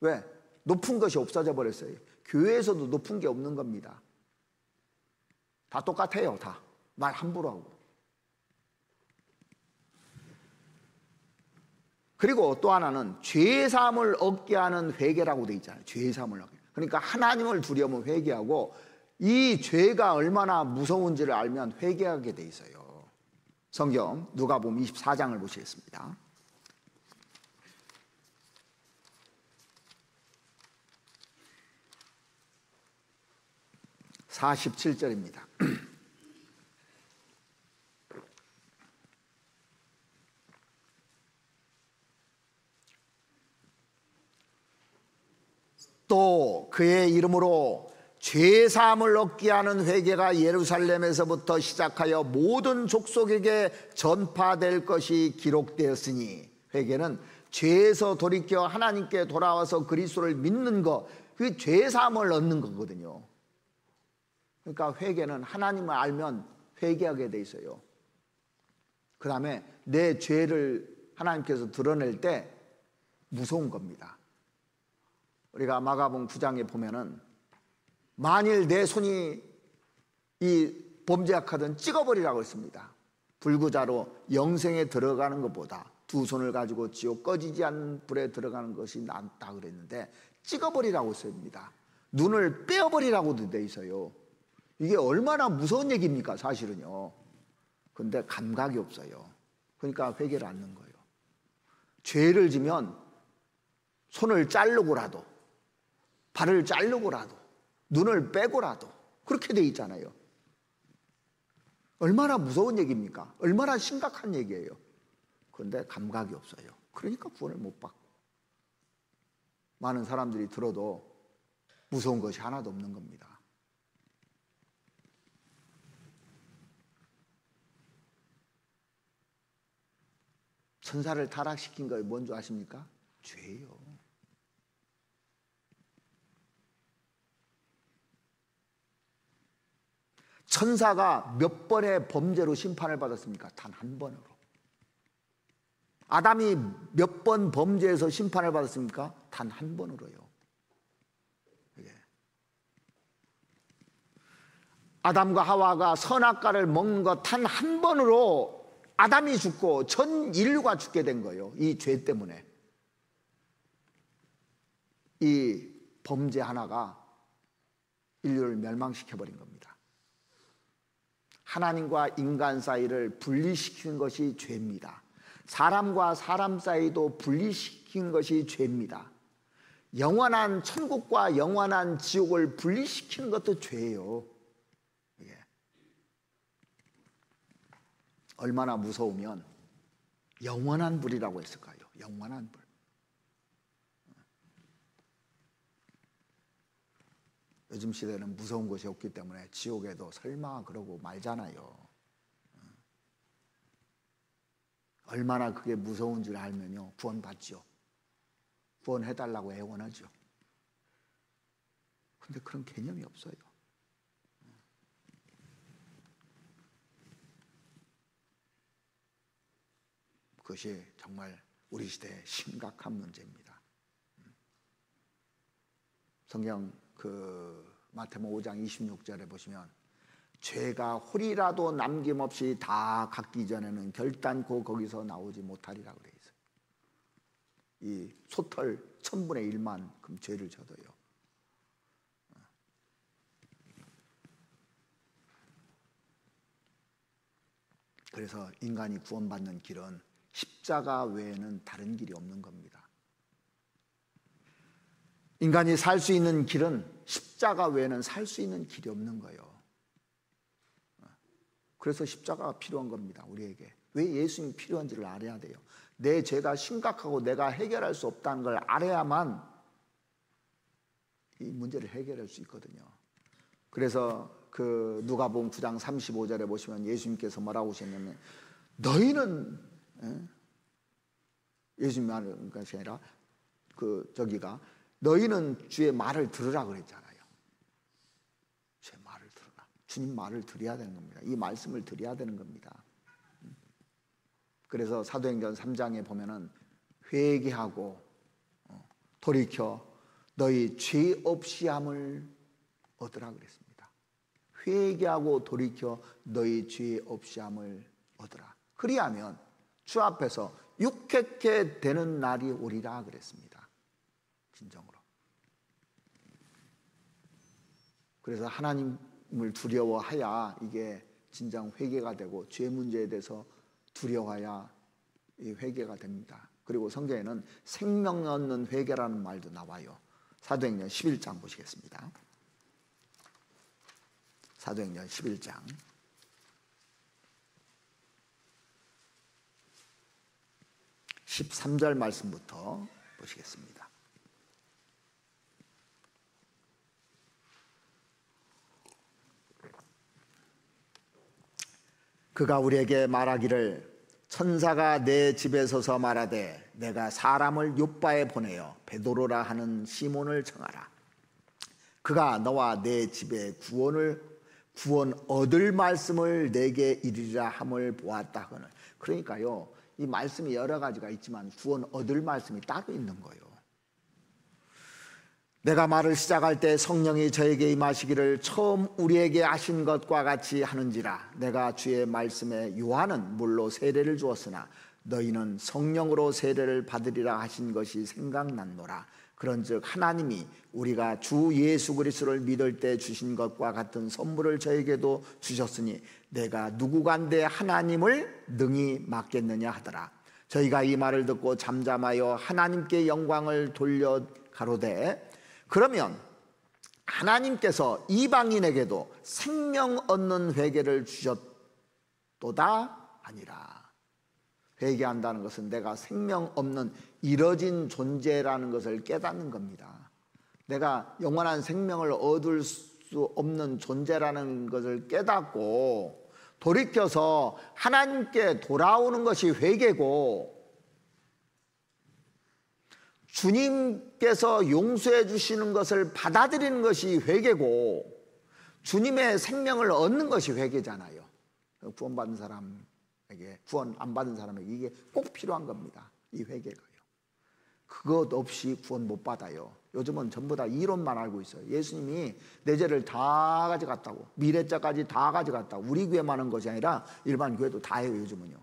왜? 높은 것이 없어져 버렸어요. 교회에서도 높은 게 없는 겁니다. 다 똑같아요. 다 말 함부로 하고. 그리고 또 하나는 죄사함을 얻게 하는 회개라고 돼 있잖아요. 죄사함을 얻게. 그러니까 하나님을 두려우면 회개하고, 이 죄가 얼마나 무서운지를 알면 회개하게 돼 있어요. 성경 누가복음 24장을 보시겠습니다. 47절입니다. 또 그의 이름으로 죄사함을 얻게 하는 회개가 예루살렘에서부터 시작하여 모든 족속에게 전파될 것이 기록되었으니, 회개는 죄에서 돌이켜 하나님께 돌아와서 그리스도를 믿는 것, 그게 죄 사함을 얻는 거거든요. 그러니까 회개는 하나님을 알면 회개하게 돼 있어요. 그 다음에 내 죄를 하나님께서 드러낼 때 무서운 겁니다. 우리가 마가복음 9장에 보면은 만일 내 손이 이 범죄악하든 찍어버리라고 했습니다. 불구자로 영생에 들어가는 것보다 두 손을 가지고 지옥 꺼지지 않는 불에 들어가는 것이 낫다 그랬는데 찍어버리라고 했습니다. 눈을 빼어버리라고도 돼 있어요. 이게 얼마나 무서운 얘기입니까 사실은요. 근데 감각이 없어요. 그러니까 회개를 안 하는 거예요. 죄를 지면 손을 자르고라도, 발을 자르고라도, 눈을 빼고라도 그렇게 돼 있잖아요. 얼마나 무서운 얘기입니까? 얼마나 심각한 얘기예요. 그런데 감각이 없어요. 그러니까 구원을 못 받고, 많은 사람들이 들어도 무서운 것이 하나도 없는 겁니다. 천사를 타락시킨 거 뭔지 아십니까? 죄예요. 천사가 몇 번의 범죄로 심판을 받았습니까? 단 한 번으로. 아담이 몇 번 범죄에서 심판을 받았습니까? 단 한 번으로요. 아담과 하와가 선악과를 먹는 것 단 한 번으로 아담이 죽고 전 인류가 죽게 된 거예요. 이 죄 때문에. 이 범죄 하나가 인류를 멸망시켜버린 겁니다. 하나님과 인간 사이를 분리시키는 것이 죄입니다. 사람과 사람 사이도 분리시키는 것이 죄입니다. 영원한 천국과 영원한 지옥을 분리시키는 것도 죄예요. 얼마나 무서우면 영원한 불이라고 했을까요? 영원한 불. 요즘 시대는 무서운 것이 없기 때문에 지옥에도 설마 그러고 말잖아요. 얼마나 그게 무서운 줄 알면요 구원받죠. 구원해달라고 애원하죠. 근데 그런 개념이 없어요. 그것이 정말 우리 시대의 심각한 문제입니다. 성경 마태복음 5장 26절에 보시면 죄가 홀이라도 남김없이 다 갚기 전에는 결단코 거기서 나오지 못하리라 그래 있어요. 이 소털 1000분의 1만큼 죄를 져도요. 그래서 인간이 구원받는 길은 십자가 외에는 다른 길이 없는 겁니다. 인간이 살 수 있는 길은 십자가 외에는 살 수 있는 길이 없는 거예요. 그래서 십자가가 필요한 겁니다. 우리에게. 왜 예수님이 필요한지를 알아야 돼요. 내 죄가 심각하고 내가 해결할 수 없다는 걸 알아야만 이 문제를 해결할 수 있거든요. 그래서 누가복음 9장 35절에 보시면 예수님께서 뭐라고 하셨냐면 너희는 예수님 말하는 것이 아니라 너희는 주의 말을 들으라 그랬잖아요. 주의 말을 들으라. 주님 말을 들어야 되는 겁니다. 이 말씀을 들어야 되는 겁니다. 그래서 사도행전 3장에 보면은 회개하고 돌이켜 너희 죄 없이 함을 얻으라 그랬습니다. 회개하고 돌이켜 너희 죄 없이 함을 얻으라. 그리하면 주 앞에서 유쾌케 되는 날이 오리라 그랬습니다. 진정으로. 그래서 하나님을 두려워해야 이게 진정 회개가 되고 죄 문제에 대해서 두려워해야 이 회개가 됩니다. 그리고 성경에는 생명 얻는 회개라는 말도 나와요. 사도행전 11장 보시겠습니다. 사도행전 11장 13절 말씀부터 보시겠습니다. 그가 우리에게 말하기를 천사가 내 집에 서서 말하되 내가 사람을 요바에 보내어 베드로라 하는 시몬을 청하라. 그가 너와 내 집에 구원 얻을 말씀을 내게 이르리라 함을 보았다 하거늘. 그러니까요, 이 말씀이 여러 가지가 있지만 구원 얻을 말씀이 따로 있는 거예요. 내가 말을 시작할 때 성령이 저에게 임하시기를 처음 우리에게 하신 것과 같이 하는지라. 내가 주의 말씀에 요한은 물로 세례를 주었으나 너희는 성령으로 세례를 받으리라 하신 것이 생각났노라. 그런즉 하나님이 우리가 주 예수 그리스도를 믿을 때 주신 것과 같은 선물을 저에게도 주셨으니 내가 누구간데 하나님을 능히 맡겠느냐 하더라. 저희가 이 말을 듣고 잠잠하여 하나님께 영광을 돌려 가로되 그러면 하나님께서 이방인에게도 생명 얻는 회개를 주셨도다 아니라. 회개한다는 것은 내가 생명 없는 이뤄진 존재라는 것을 깨닫는 겁니다. 내가 영원한 생명을 얻을 수 없는 존재라는 것을 깨닫고 돌이켜서 하나님께 돌아오는 것이 회개고, 주님께서 용서해 주시는 것을 받아들이는 것이 회개고, 주님의 생명을 얻는 것이 회개잖아요. 구원받은 사람에게, 구원 안 받은 사람에게 이게 꼭 필요한 겁니다. 이 회개가요. 그것 없이 구원 못 받아요. 요즘은 전부 다 이론만 알고 있어요. 예수님이 내 죄를 다 가져갔다고, 미래자까지 다 가져갔다고. 우리 교회만 한 것이 아니라 일반 교회도 다 해요. 요즘은요.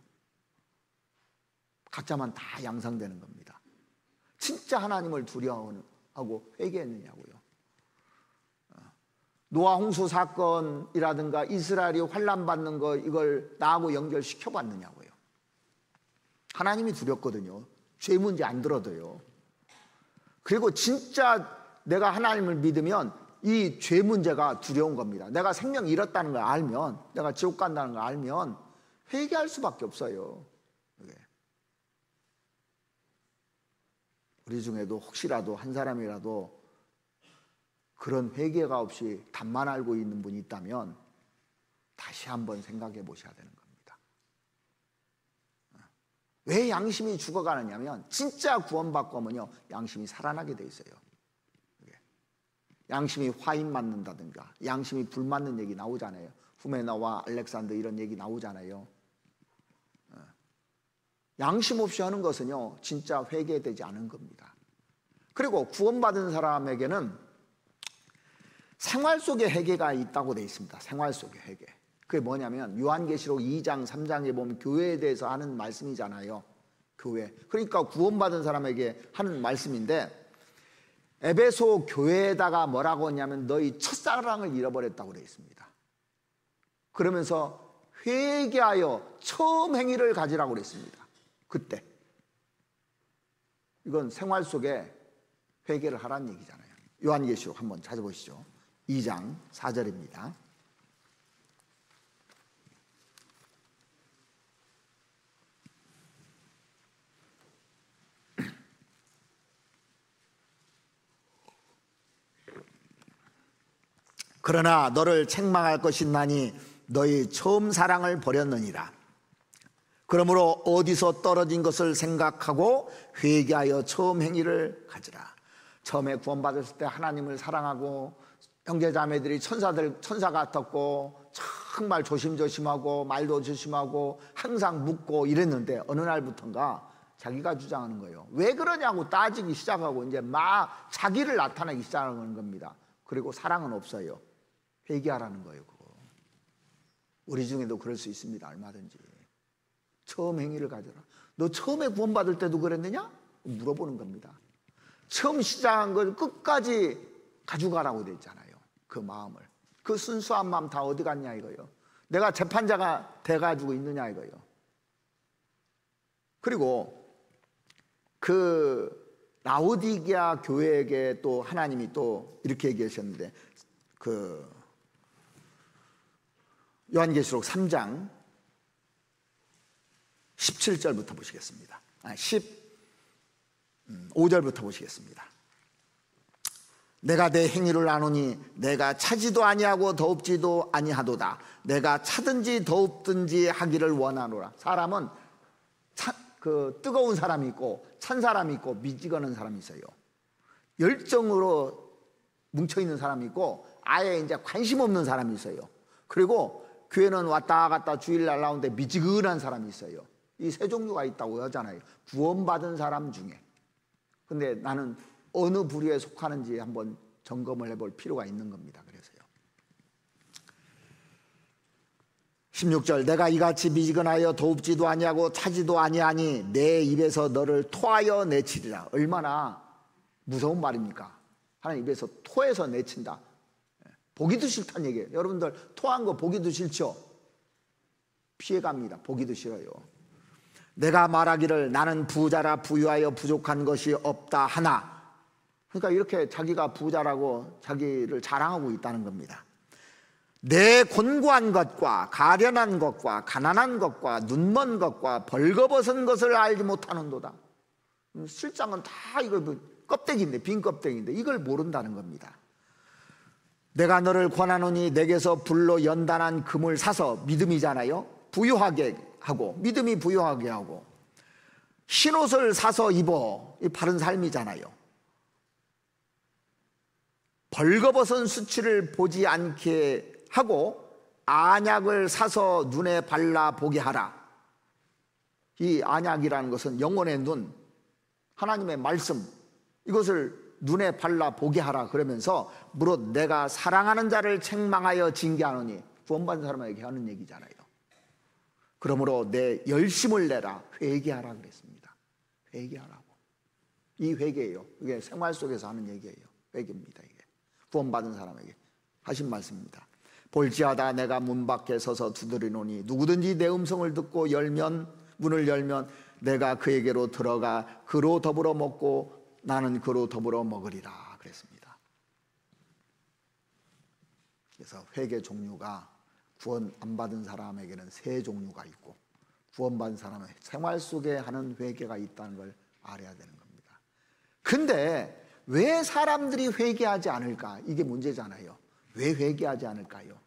각자만 다 양상되는 겁니다. 진짜 하나님을 두려워하고 회개했느냐고요. 노아 홍수 사건이라든가 이스라엘이 환난 받는 거, 이걸 나하고 연결시켜 봤느냐고요. 하나님이 두렵거든요. 죄 문제 안 들어도요. 그리고 진짜 내가 하나님을 믿으면 이 죄 문제가 두려운 겁니다. 내가 생명 잃었다는 걸 알면, 내가 지옥 간다는 걸 알면 회개할 수밖에 없어요. 우리 중에도 혹시라도 한 사람이라도 그런 회개가 없이 답만 알고 있는 분이 있다면 다시 한번 생각해 보셔야 되는 겁니다. 왜 양심이 죽어가느냐면, 진짜 구원받고 오면요, 양심이 살아나게 돼 있어요. 양심이 화인 맞는다든가 양심이 불 맞는 얘기 나오잖아요. 후메나와 알렉산더 이런 얘기 나오잖아요. 양심 없이 하는 것은요, 진짜 회개되지 않은 겁니다. 그리고 구원받은 사람에게는 생활 속에 회개가 있다고 되어 있습니다. 생활 속에 회개. 그게 뭐냐면 요한계시록 2장 3장에 보면 교회에 대해서 하는 말씀이잖아요. 교회. 그러니까 구원받은 사람에게 하는 말씀인데, 에베소 교회에다가 뭐라고 했냐면 너희 첫사랑을 잃어버렸다고 되어 있습니다. 그러면서 회개하여 처음 행위를 가지라고 그랬습니다. 그때. 이건 생활 속에 회개를 하라는 얘기잖아요. 요한계시록 한번 찾아보시죠. 2장 4절입니다. 그러나 너를 책망할 것이 나니 너희 처음 사랑을 버렸느니라. 그러므로 어디서 떨어진 것을 생각하고 회개하여 처음 행위를 가지라. 처음에 구원받았을 때 하나님을 사랑하고 형제자매들이 천사 같았고 정말 조심조심하고 말도 조심하고 항상 묻고 이랬는데 어느 날부턴가 자기가 주장하는 거예요. 왜 그러냐고 따지기 시작하고 이제 막 자기를 나타내기 시작하는 겁니다. 그리고 사랑은 없어요. 회개하라는 거예요. 그거. 우리 중에도 그럴 수 있습니다. 얼마든지. 처음 행위를 가져라. 너 처음에 구원받을 때도 그랬느냐? 물어보는 겁니다. 처음 시작한 걸 끝까지 가져가라고 되어 있잖아요. 그 마음을. 그 순수한 마음 다 어디 갔냐 이거요. 내가 재판자가 돼가지고 있느냐 이거요. 그리고 그 라오디게아 교회에게 또 하나님이 또 이렇게 얘기하셨는데, 그 요한계시록 3장 17절부터 보시겠습니다. 15절부터 보시겠습니다. 내가 내 행위를 아노니 내가 차지도 아니하고 더웁지도 아니하도다. 내가 차든지 더웁든지 하기를 원하노라. 사람은 그 뜨거운 사람이 있고 찬 사람이 있고 미지근한 사람이 있어요. 열정으로 뭉쳐있는 사람이 있고 아예 이제 관심 없는 사람이 있어요. 그리고 교회는 왔다 갔다 주일날 나오는데 미지근한 사람이 있어요. 이 세 종류가 있다고 하잖아요. 구원받은 사람 중에. 근데 나는 어느 부류에 속하는지 한번 점검을 해볼 필요가 있는 겁니다. 그래서요. 16절 내가 이같이 미지근하여 돕지도 아니하고 차지도 아니하니 내 입에서 너를 토하여 내치리라. 얼마나 무서운 말입니까? 하나님 입에서 토해서 내친다. 보기도 싫다는 얘기예요. 여러분들 토한 거 보기도 싫죠? 피해갑니다. 보기도 싫어요. 내가 말하기를 나는 부자라 부유하여 부족한 것이 없다 하나. 그러니까 이렇게 자기가 부자라고 자기를 자랑하고 있다는 겁니다. 내 곤고한 것과 가련한 것과 가난한 것과 눈먼 것과 벌거벗은 것을 알지 못하는도다. 실장은 다 이거 껍데기인데, 빈 껍데기인데 이걸 모른다는 겁니다. 내가 너를 권하노니 내게서 불로 연단한 금을 사서, 믿음이잖아요, 부유하게 하고, 믿음이 부유하게 하고, 흰옷을 사서 입어. 이 바른 삶이잖아요. 벌거벗은 수치를 보지 않게 하고 안약을 사서 눈에 발라 보게 하라. 이 안약이라는 것은 영혼의 눈, 하나님의 말씀, 이것을 눈에 발라 보게 하라. 그러면서 무릇 내가 사랑하는 자를 책망하여 징계하노니, 구원받은 사람에게 하는 얘기잖아요. 그러므로 내 열심을 내라. 회개하라 그랬습니다. 회개하라고. 이 회개예요. 이게 생활 속에서 하는 얘기예요. 회개입니다. 이게 구원받은 사람에게 하신 말씀입니다. 볼지어다 내가 문 밖에 서서 두드리노니 누구든지 내 음성을 듣고 문을 열면 내가 그에게로 들어가 그로 더불어 먹고 나는 그로 더불어 먹으리라 그랬습니다. 그래서 회개 종류가 구원 안 받은 사람에게는 세 종류가 있고, 구원받은 사람은 생활 속에 하는 회개가 있다는 걸 알아야 되는 겁니다. 근데 왜 사람들이 회개하지 않을까? 이게 문제잖아요. 왜 회개하지 않을까요?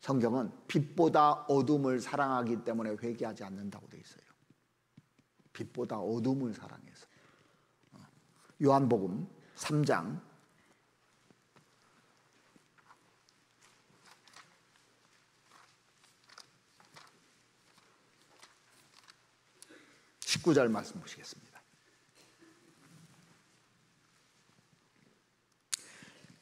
성경은 빛보다 어둠을 사랑하기 때문에 회개하지 않는다고 되어 있어요. 빛보다 어둠을 사랑해서. 요한복음 3장 19절 말씀 보시겠습니다.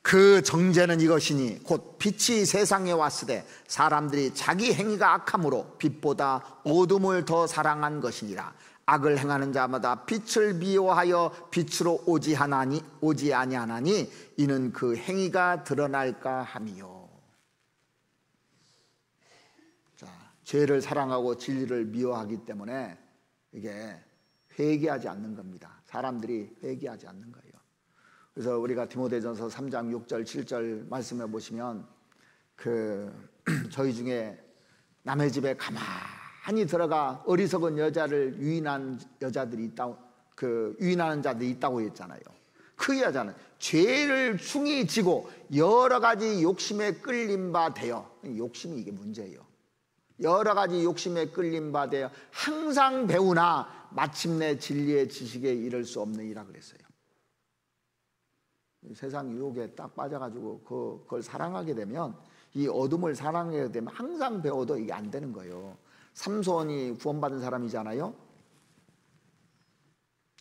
그 정죄는 이것이니 곧 빛이 세상에 왔으되 사람들이 자기 행위가 악함으로 빛보다 어둠을 더 사랑한 것이니라. 악을 행하는 자마다 빛을 미워하여 빛으로 오지 아니하나니 이는 그 행위가 드러날까 함이요. 자, 죄를 사랑하고 진리를 미워하기 때문에 이게 회개하지 않는 겁니다. 사람들이 회개하지 않는 거예요. 그래서 우리가 디모데전서 3장 6절 7절 말씀해 보시면 저희 중에 남의 집에 가만히 들어가 어리석은 여자를 유인한 여자들이 있다, 유인하는 자들이 있다고 했잖아요. 그 여자는 죄를 충이 지고 여러 가지 욕심에 끌린 바 되어, 욕심이 이게 문제예요. 여러 가지 욕심에 끌린 바 되어 항상 배우나 마침내 진리의 지식에 이를 수 없느니라 그랬어요. 세상 유혹에 딱 빠져가지고 그걸 사랑하게 되면, 이 어둠을 사랑하게 되면 항상 배워도 이게 안 되는 거예요. 삼손이 구원받은 사람이잖아요.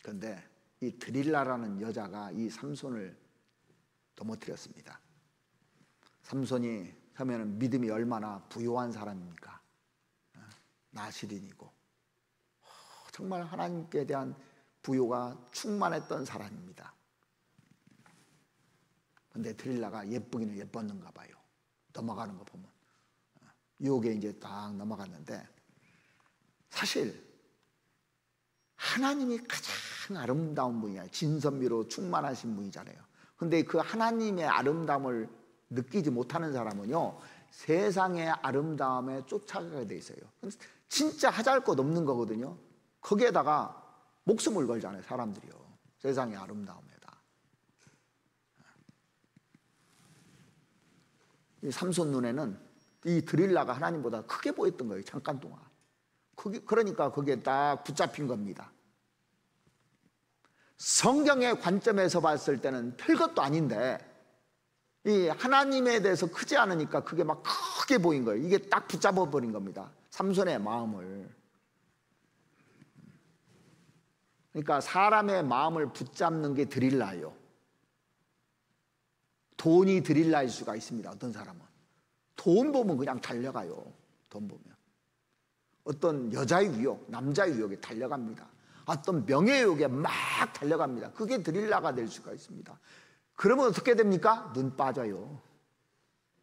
그런데 이 드릴라라는 여자가 이 삼손을 넘어뜨렸습니다. 삼손이 하면은 믿음이 얼마나 부유한 사람입니까? 나시린이고 정말 하나님께 대한 부요가 충만했던 사람입니다. 근데 드릴라가 예쁘기는 예뻤는가 봐요. 넘어가는 거 보면 유혹에 이제 딱 넘어갔는데, 사실 하나님이 가장 아름다운 분이야. 진선미로 충만하신 분이잖아요. 근데 그 하나님의 아름다움을 느끼지 못하는 사람은요, 세상의 아름다움에 쫓아가게 돼 있어요. 진짜 하잘 것 없는 거거든요. 거기에다가 목숨을 걸잖아요, 사람들이요. 세상의 아름다움에다. 이 삼손 눈에는 이 드릴라가 하나님보다 크게 보였던 거예요, 잠깐 동안. 그러니까 거기에 딱 붙잡힌 겁니다. 성경의 관점에서 봤을 때는 별것도 아닌데 이 하나님에 대해서 크지 않으니까 그게 막 크게 보인 거예요. 이게 딱 붙잡아 버린 겁니다. 삼손의 마음을. 그러니까 사람의 마음을 붙잡는 게 드릴라예요. 돈이 드릴라일 수가 있습니다. 어떤 사람은 돈 보면 그냥 달려가요. 돈 보면 어떤 여자의 유혹, 남자의 유혹에 달려갑니다. 어떤 명예의 유혹에 막 달려갑니다. 그게 드릴라가 될 수가 있습니다. 그러면 어떻게 됩니까? 눈 빠져요.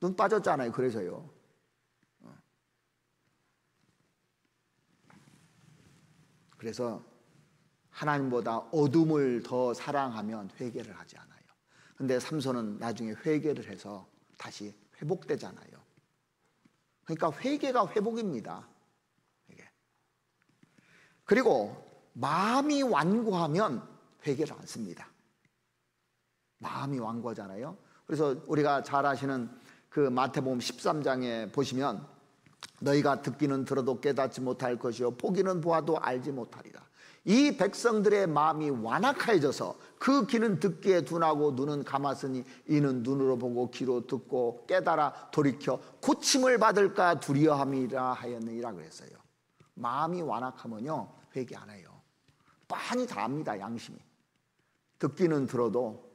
눈 빠졌잖아요. 그래서요. 그래서 하나님보다 어둠을 더 사랑하면 회개를 하지 않아요. 근데 삼손은 나중에 회개를 해서 다시 회복되잖아요. 그러니까 회개가 회복입니다. 이게. 그리고 마음이 완고하면 회개를 안 씁니다. 마음이 완고하잖아요. 그래서 우리가 잘 아시는 그 마태복음 13장에 보시면 너희가 듣기는 들어도 깨닫지 못할 것이요 보기는 보아도 알지 못하리라. 이 백성들의 마음이 완악해져서 그 귀는 듣기에 둔하고 눈은 감았으니 이는 눈으로 보고 귀로 듣고 깨달아 돌이켜 고침을 받을까 두려움이라 하였느니라 그랬어요. 마음이 완악하면요 회개 안 해요. 빤히 다 압니다. 양심이. 듣기는 들어도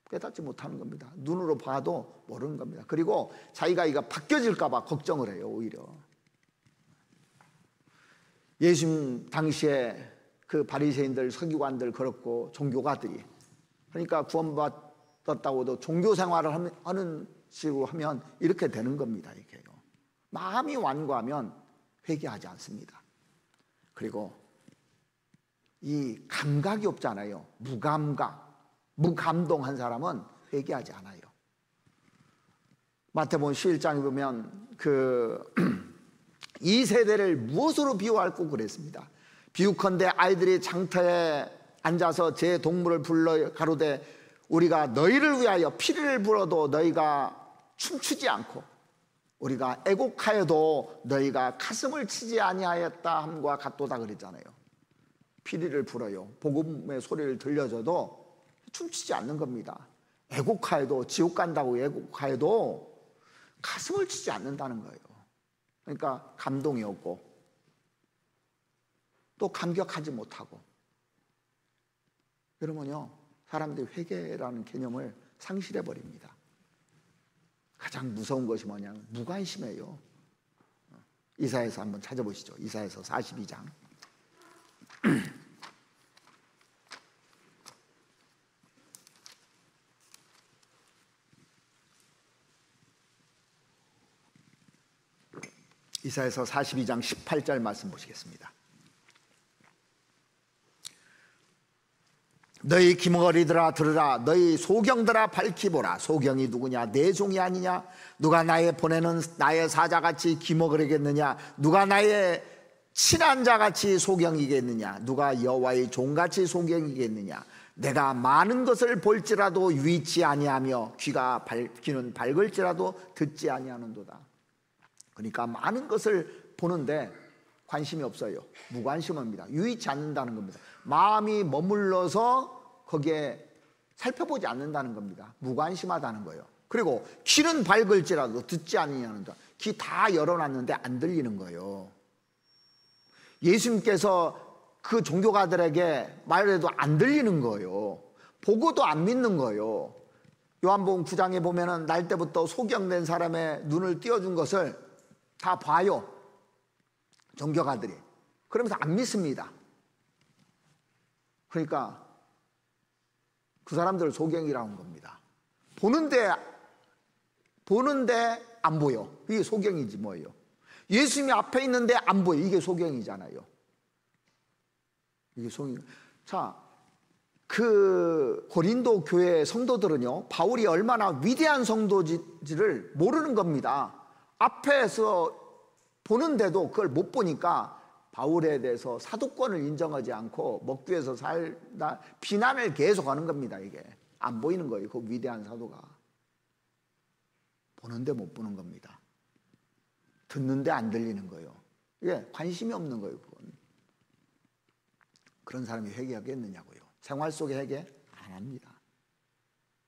깨닫지 못하는 겁니다. 눈으로 봐도 모르는 겁니다. 그리고 자기가 이거 바뀌어질까 봐 걱정을 해요. 오히려 예수님 당시에 그 바리새인들, 서기관들 그렇고 종교가들이 그러니까 구원받았다고도 종교 생활을 하는 식으로 하면 이렇게 되는 겁니다. 이게요. 마음이 완고하면 회개하지 않습니다. 그리고 이 감각이 없잖아요. 무감동한 사람은 회개하지 않아요. 마태복음 11장에 보면 이 세대를 무엇으로 비유할고 그랬습니다. 비유컨대 아이들이 장터에 앉아서 제 동물을 불러 가로되 우리가 너희를 위하여 피리를 불어도 너희가 춤추지 않고 우리가 애곡하여도 너희가 가슴을 치지 아니하였다 함과 같도다 그랬잖아요. 피리를 불어요. 복음의 소리를 들려줘도 춤추지 않는 겁니다. 애곡하여도 지옥 간다고 애곡하여도 가슴을 치지 않는다는 거예요. 그러니까 감동이 없고 또 감격하지 못하고 그러면요 사람들이 회개라는 개념을 상실해 버립니다. 가장 무서운 것이 뭐냐면 무관심해요. 이사야서 한번 찾아보시죠. 이사야서 42장 이사야서 42장 18절 말씀 보시겠습니다. 너희 기머거리들아 들으라. 너희 소경들아 밝히 보라. 소경이 누구냐? 내 종이 아니냐? 누가 나의 보내는 나의 사자같이 기머거리겠느냐? 누가 나의 친한 자같이 소경이겠느냐? 누가 여호와의 종같이 소경이겠느냐? 내가 많은 것을 볼지라도 유의치 아니하며 귀는 밝을지라도 듣지 아니하는도다. 그러니까 많은 것을 보는데 관심이 없어요. 무관심합니다. 유의치 않는다는 겁니다. 마음이 머물러서 거기에 살펴보지 않는다는 겁니다. 무관심하다는 거예요. 그리고 귀는 밝을지라도 듣지 아니하는 것. 귀 다 열어놨는데 안 들리는 거예요. 예수님께서 그 종교가들에게 말해도 안 들리는 거예요. 보고도 안 믿는 거예요. 요한복음 9장에 보면은 날 때부터 소경된 사람의 눈을 띄워준 것을 다 봐요. 종교가들이. 그러면서 안 믿습니다. 그러니까 그 사람들을 소경이라고 한 겁니다. 보는데 안 보여. 이게 소경이지 뭐예요. 예수님이 앞에 있는데 안 보여. 이게 소경이잖아요. 이게 소경. 자, 그 고린도 교회 성도들은요, 바울이 얼마나 위대한 성도지를 모르는 겁니다. 앞에서 보는데도 그걸 못 보니까 바울에 대해서 사도권을 인정하지 않고 먹기 위해서 살다 비난을 계속하는 겁니다. 이게 안 보이는 거예요. 그 위대한 사도가 보는데 못 보는 겁니다. 듣는데 안 들리는 거예요. 이게 관심이 없는 거예요. 그건. 그런 사람이 회개하겠느냐고요. 생활 속에 회개 안 합니다.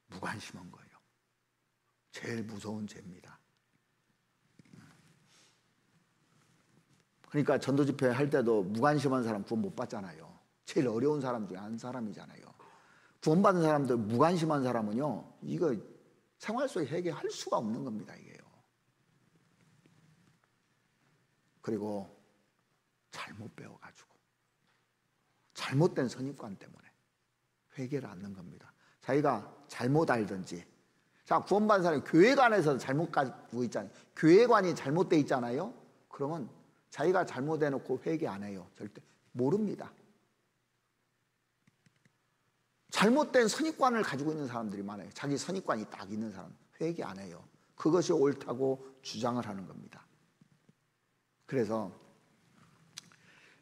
무관심한 거예요. 제일 무서운 죄입니다. 그러니까 전도 집회 할 때도 무관심한 사람 구원 못 받잖아요. 제일 어려운 사람 중에 한 사람이잖아요. 구원받은 사람들, 무관심한 사람은요, 이거 생활 속에 회개할 수가 없는 겁니다, 이게요. 그리고 잘못 배워가지고 잘못된 선입관 때문에 회개를 않는 겁니다. 자기가 잘못 알든지, 자, 구원받은 사람이 교회관에서 잘못 가지고 있잖아요. 교회관이 잘못돼 있잖아요. 그러면 자기가 잘못해놓고 회개 안 해요. 절대 모릅니다. 잘못된 선입관을 가지고 있는 사람들이 많아요. 자기 선입관이 딱 있는 사람 회개 안 해요. 그것이 옳다고 주장을 하는 겁니다. 그래서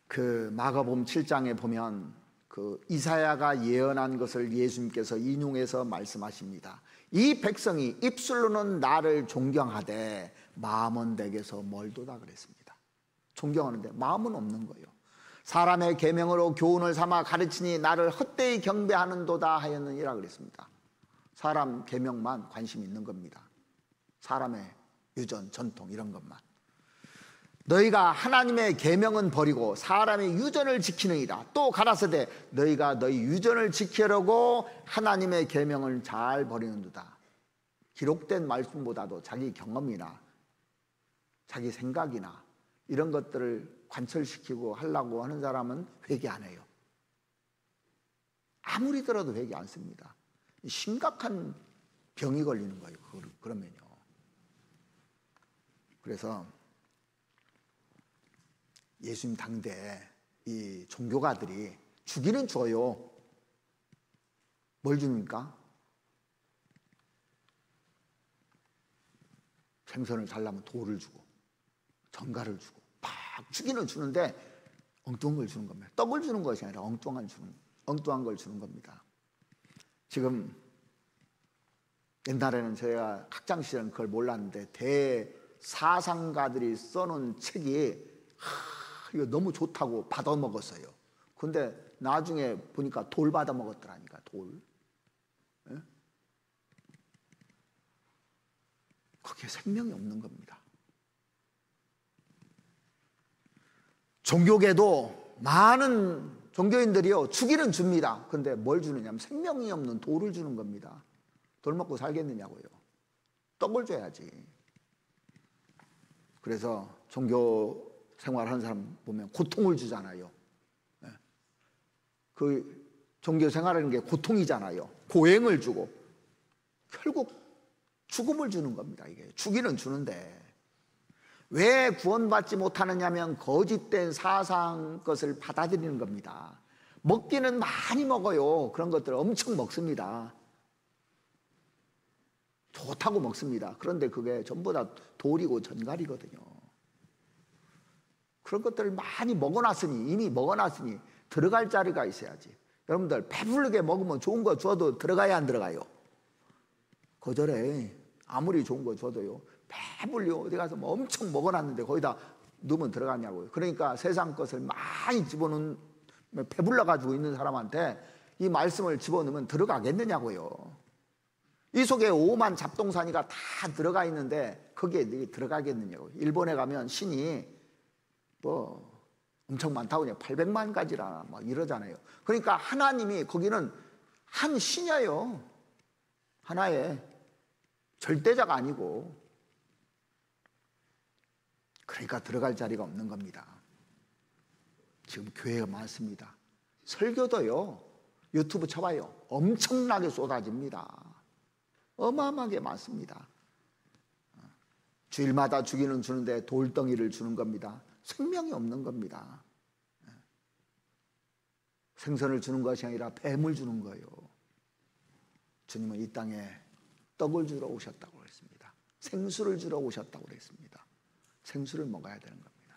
그 마가복음 7장에 보면 그 이사야가 예언한 것을 예수님께서 인용해서 말씀하십니다. 이 백성이 입술로는 나를 존경하되 마음은 내게서 멀도다 그랬습니다. 존경하는데 마음은 없는 거예요. 사람의 계명으로 교훈을 삼아 가르치니 나를 헛되이 경배하는도다 하였느니라 그랬습니다. 사람 계명만 관심 있는 겁니다. 사람의 유전, 전통 이런 것만. 너희가 하나님의 계명은 버리고 사람의 유전을 지키느니라. 또 가라사대 너희가 너희 유전을 지키려고 하나님의 계명을 잘 버리는도다. 기록된 말씀보다도 자기 경험이나 자기 생각이나 이런 것들을 관철시키고 하려고 하는 사람은 회개 안 해요. 아무리 들어도 회개 안 씁니다. 심각한 병이 걸리는 거예요. 그러면요. 그래서 예수님 당대에 이 종교가들이 주기는 줘요. 뭘 줍니까? 생선을 달라면 돌을 주고 전갈을 주고 막 주기는 주는데 엉뚱한 걸 주는 겁니다. 떡을 주는 것이 아니라 엉뚱한 걸 주는 겁니다. 지금 옛날에는 제가 학창 시절은 그걸 몰랐는데 대사상가들이 써놓은 책이 이거 너무 좋다고 받아 먹었어요. 근데 나중에 보니까 돌 받아 먹었더라니까. 돌. 예? 거기에 생명이 없는 겁니다. 종교계도 많은 종교인들이요 주기는 줍니다. 근데 뭘 주느냐면 생명이 없는 돌을 주는 겁니다. 돌 먹고 살겠느냐고요. 떡을 줘야지. 그래서 종교 생활하는 사람 보면 고통을 주잖아요. 그 종교 생활하는 게 고통이잖아요. 고행을 주고 결국 죽음을 주는 겁니다. 이게 주기는 주는데 왜 구원받지 못하느냐면 거짓된 사상 것을 받아들이는 겁니다. 먹기는 많이 먹어요. 그런 것들을 엄청 먹습니다. 좋다고 먹습니다. 그런데 그게 전부 다 돌이고 전갈이거든요. 그런 것들을 많이 먹어놨으니, 이미 먹어놨으니 들어갈 자리가 있어야지. 여러분들 배부르게 먹으면 좋은 거 줘도 들어가야 안 들어가요? 거절해. 아무리 좋은 거 줘도요. 배불리 어디 가서 뭐 엄청 먹어놨는데 거기다 넣으면 들어가냐고요. 그러니까 세상 것을 많이 집어넣는, 배불러가지고 있는 사람한테 이 말씀을 집어넣으면 들어가겠느냐고요. 이 속에 오만 잡동사니가 다 들어가 있는데 거기에 들어가겠느냐고. 일본에 가면 신이 뭐 엄청 많다고 그냥 800만 가지라 막 이러잖아요. 그러니까 하나님이 거기는 한 신이에요. 하나의 절대자가 아니고. 그러니까 들어갈 자리가 없는 겁니다. 지금 교회가 많습니다. 설교도요 유튜브 쳐봐요. 엄청나게 쏟아집니다. 어마어마하게 많습니다. 주일마다 주기는 주는데 돌덩이를 주는 겁니다. 생명이 없는 겁니다. 생선을 주는 것이 아니라 뱀을 주는 거예요. 주님은 이 땅에 떡을 주러 오셨다고 그랬습니다. 생수를 주러 오셨다고 그랬습니다. 생수를 먹어야 되는 겁니다.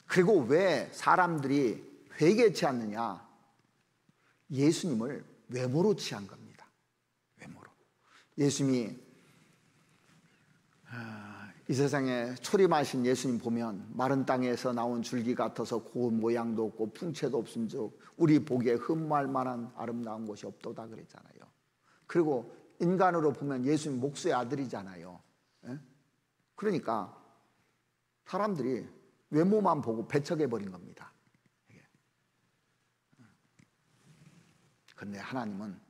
그리고 왜 사람들이 회개치 않느냐? 예수님을 외모로 취한 겁니다. 외모로. 예수님이 이 세상에 초림하신 예수님 보면 마른 땅에서 나온 줄기 같아서 고운 모양도 없고 풍채도 없음즉 우리 보기에 흠모할 만한 아름다운 곳이 없도다 그랬잖아요. 그리고 인간으로 보면 예수님 목수의 아들이잖아요. 그러니까 사람들이 외모만 보고 배척해버린 겁니다. 그런데 하나님은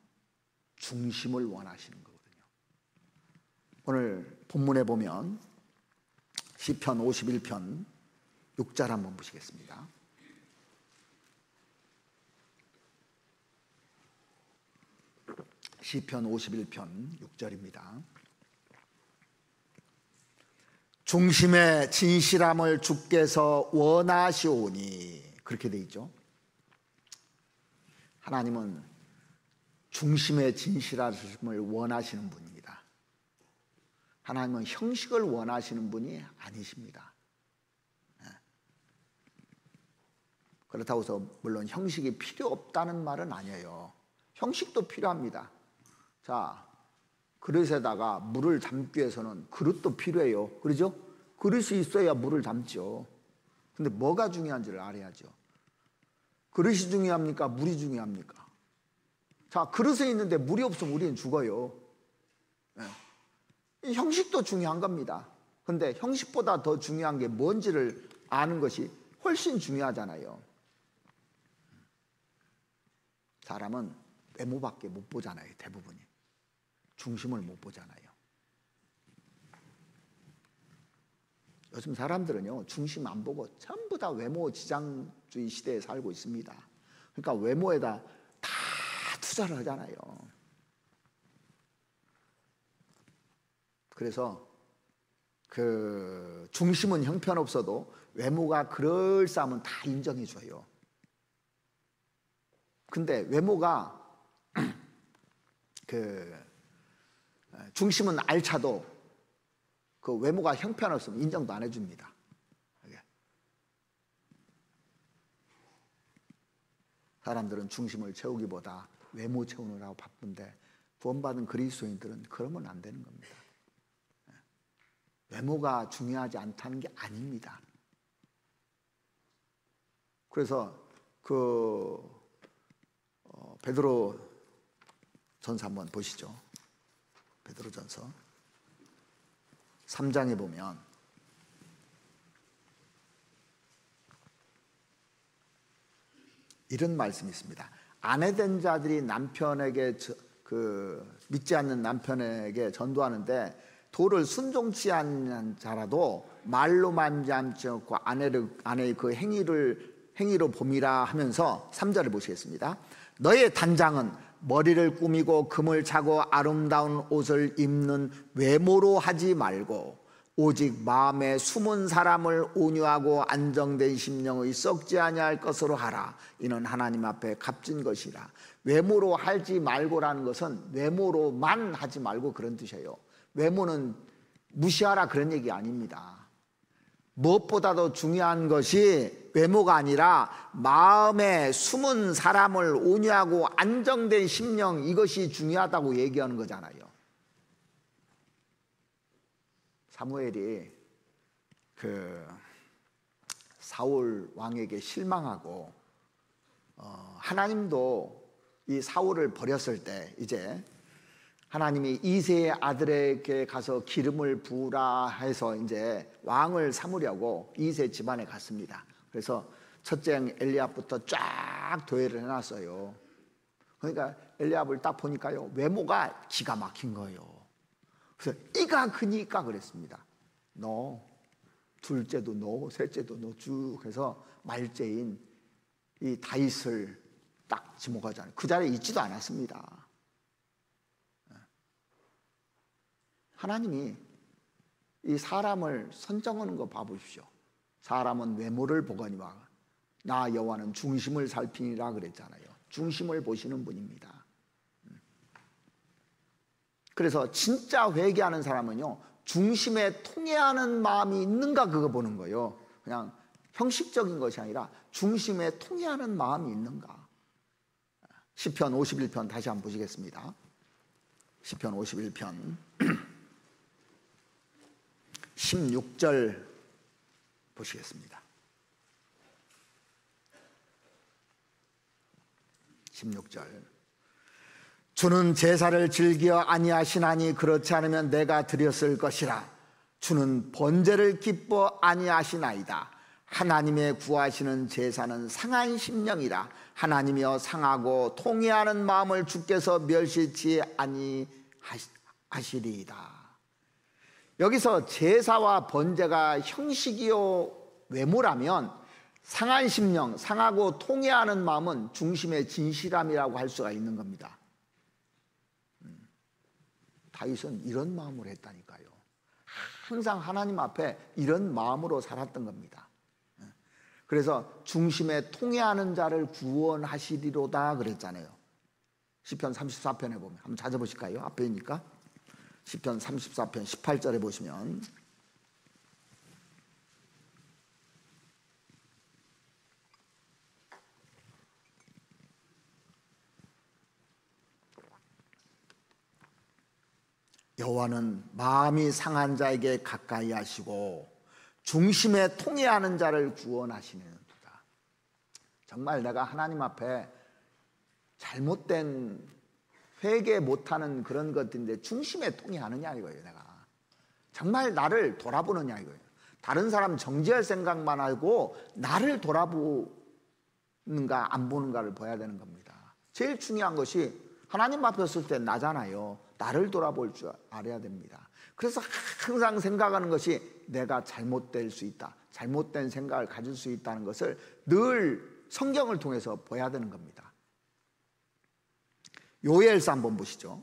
중심을 원하시는 거거든요. 오늘 본문에 보면 시편 51편 6절 한번 보시겠습니다. 시편 51편 6절입니다. 중심의 진실함을 주께서 원하시오니, 그렇게 돼 있죠. 하나님은 중심의 진실함을 원하시는 분입니다. 하나님은 형식을 원하시는 분이 아니십니다. 그렇다고 해서 물론 형식이 필요 없다는 말은 아니에요. 형식도 필요합니다. 자, 그릇에다가 물을 담기 위해서는 그릇도 필요해요. 그러죠? 그릇이 있어야 물을 담죠. 근데 뭐가 중요한지를 알아야죠. 그릇이 중요합니까? 물이 중요합니까? 자, 그릇에 있는데 물이 없으면 우리는 죽어요. 이 형식도 중요한 겁니다. 근데 형식보다 더 중요한 게 뭔지를 아는 것이 훨씬 중요하잖아요. 사람은 외모밖에 못 보잖아요. 대부분이. 중심을 못 보잖아요. 요즘 사람들은요, 중심 안 보고 전부 다 외모 지상주의 시대에 살고 있습니다. 그러니까 외모에다 다 투자를 하잖아요. 그래서 그 중심은 형편없어도 외모가 그럴싸하면 다 인정해줘요. 근데 외모가 중심은 알차도 그 외모가 형편없으면 인정도 안 해줍니다. 사람들은 중심을 채우기보다 외모 채우느라고 바쁜데 구원받은 그리스도인들은 그러면 안 되는 겁니다. 외모가 중요하지 않다는 게 아닙니다. 그래서 베드로 전서 한번 보시죠. 베드로 전서 3장에 보면 이런 말씀이 있습니다. 아내된 자들이 남편에게 믿지 않는 남편에게 전도하는데 도를 순종치 않는 자라도 말로 만지지 않고 아내의 그 행위로 봄이라 하면서 3절을 보시겠습니다. 너의 단장은 머리를 꾸미고 금을 차고 아름다운 옷을 입는 외모로 하지 말고 오직 마음에 숨은 사람을 온유하고 안정된 심령의 썩지 아니할 것으로 하라. 이는 하나님 앞에 값진 것이라. 외모로 하지 말고라는 것은 외모로만 하지 말고 그런 뜻이에요. 외모는 무시하라 그런 얘기 아닙니다. 무엇보다도 중요한 것이 외모가 아니라 마음에 숨은 사람을 온유하고 안정된 심령, 이것이 중요하다고 얘기하는 거잖아요. 사무엘이 사울 왕에게 실망하고 하나님도 이 사울을 버렸을 때 이제 하나님이 이새의 아들에게 가서 기름을 부으라 해서 이제 왕을 삼으려고 이새 집안에 갔습니다. 그래서 첫째 엘리압부터 쫙 도회를 해놨어요. 그러니까 엘리압을 딱 보니까요, 외모가 기가 막힌 거예요. 그래서 이가 그니까 그랬습니다. 너 둘째도 너, 셋째도 너 쭉 해서 말째인 이 다윗을 딱 지목하잖아요. 그 자리에 있지도 않았습니다. 하나님이 이 사람을 선정하는 거 봐보십시오. 사람은 외모를 보거니와 나 여호와는 중심을 살피니라 그랬잖아요. 중심을 보시는 분입니다. 그래서 진짜 회개하는 사람은요, 중심에 통해하는 마음이 있는가 그거 보는 거예요. 그냥 형식적인 것이 아니라 중심에 통해하는 마음이 있는가. 시편 51편 다시 한번 보시겠습니다. 시편 51편 16절 보시겠습니다. 16절. 주는 제사를 즐겨 아니하시나니 그렇지 않으면 내가 드렸을 것이라. 주는 번제를 기뻐 아니하시나이다. 하나님의 구하시는 제사는 상한 심령이라. 하나님이여 상하고 통회하는 마음을 주께서 멸시치 아니하시리이다. 여기서 제사와 번제가 형식이요 외모라면 상한 심령, 상하고 통회하는 마음은 중심의 진실함이라고 할 수가 있는 겁니다. 다윗은 이런 마음으로 했다니까요. 항상 하나님 앞에 이런 마음으로 살았던 겁니다. 그래서 중심에 통회하는 자를 구원하시리로다 그랬잖아요. 시편 34편에 보면 한번 찾아보실까요? 앞에니까 시편 34편 18절에 보시면 여호와는 마음이 상한 자에게 가까이 하시고 중심에 통회하는 자를 구원하시는도다. 정말 내가 하나님 앞에 잘못된 회개 못하는 그런 것들인데 중심에 통회하느냐 이거예요. 내가 정말 나를 돌아보느냐 이거예요. 다른 사람 정죄할 생각만 하고 나를 돌아보는가 안 보는가를 봐야 되는 겁니다. 제일 중요한 것이 하나님 앞에 설 때 나잖아요. 나를 돌아볼 줄 알아야 됩니다. 그래서 항상 생각하는 것이 내가 잘못될 수 있다, 잘못된 생각을 가질 수 있다는 것을 늘 성경을 통해서 봐야 되는 겁니다. 요엘서 한번 보시죠.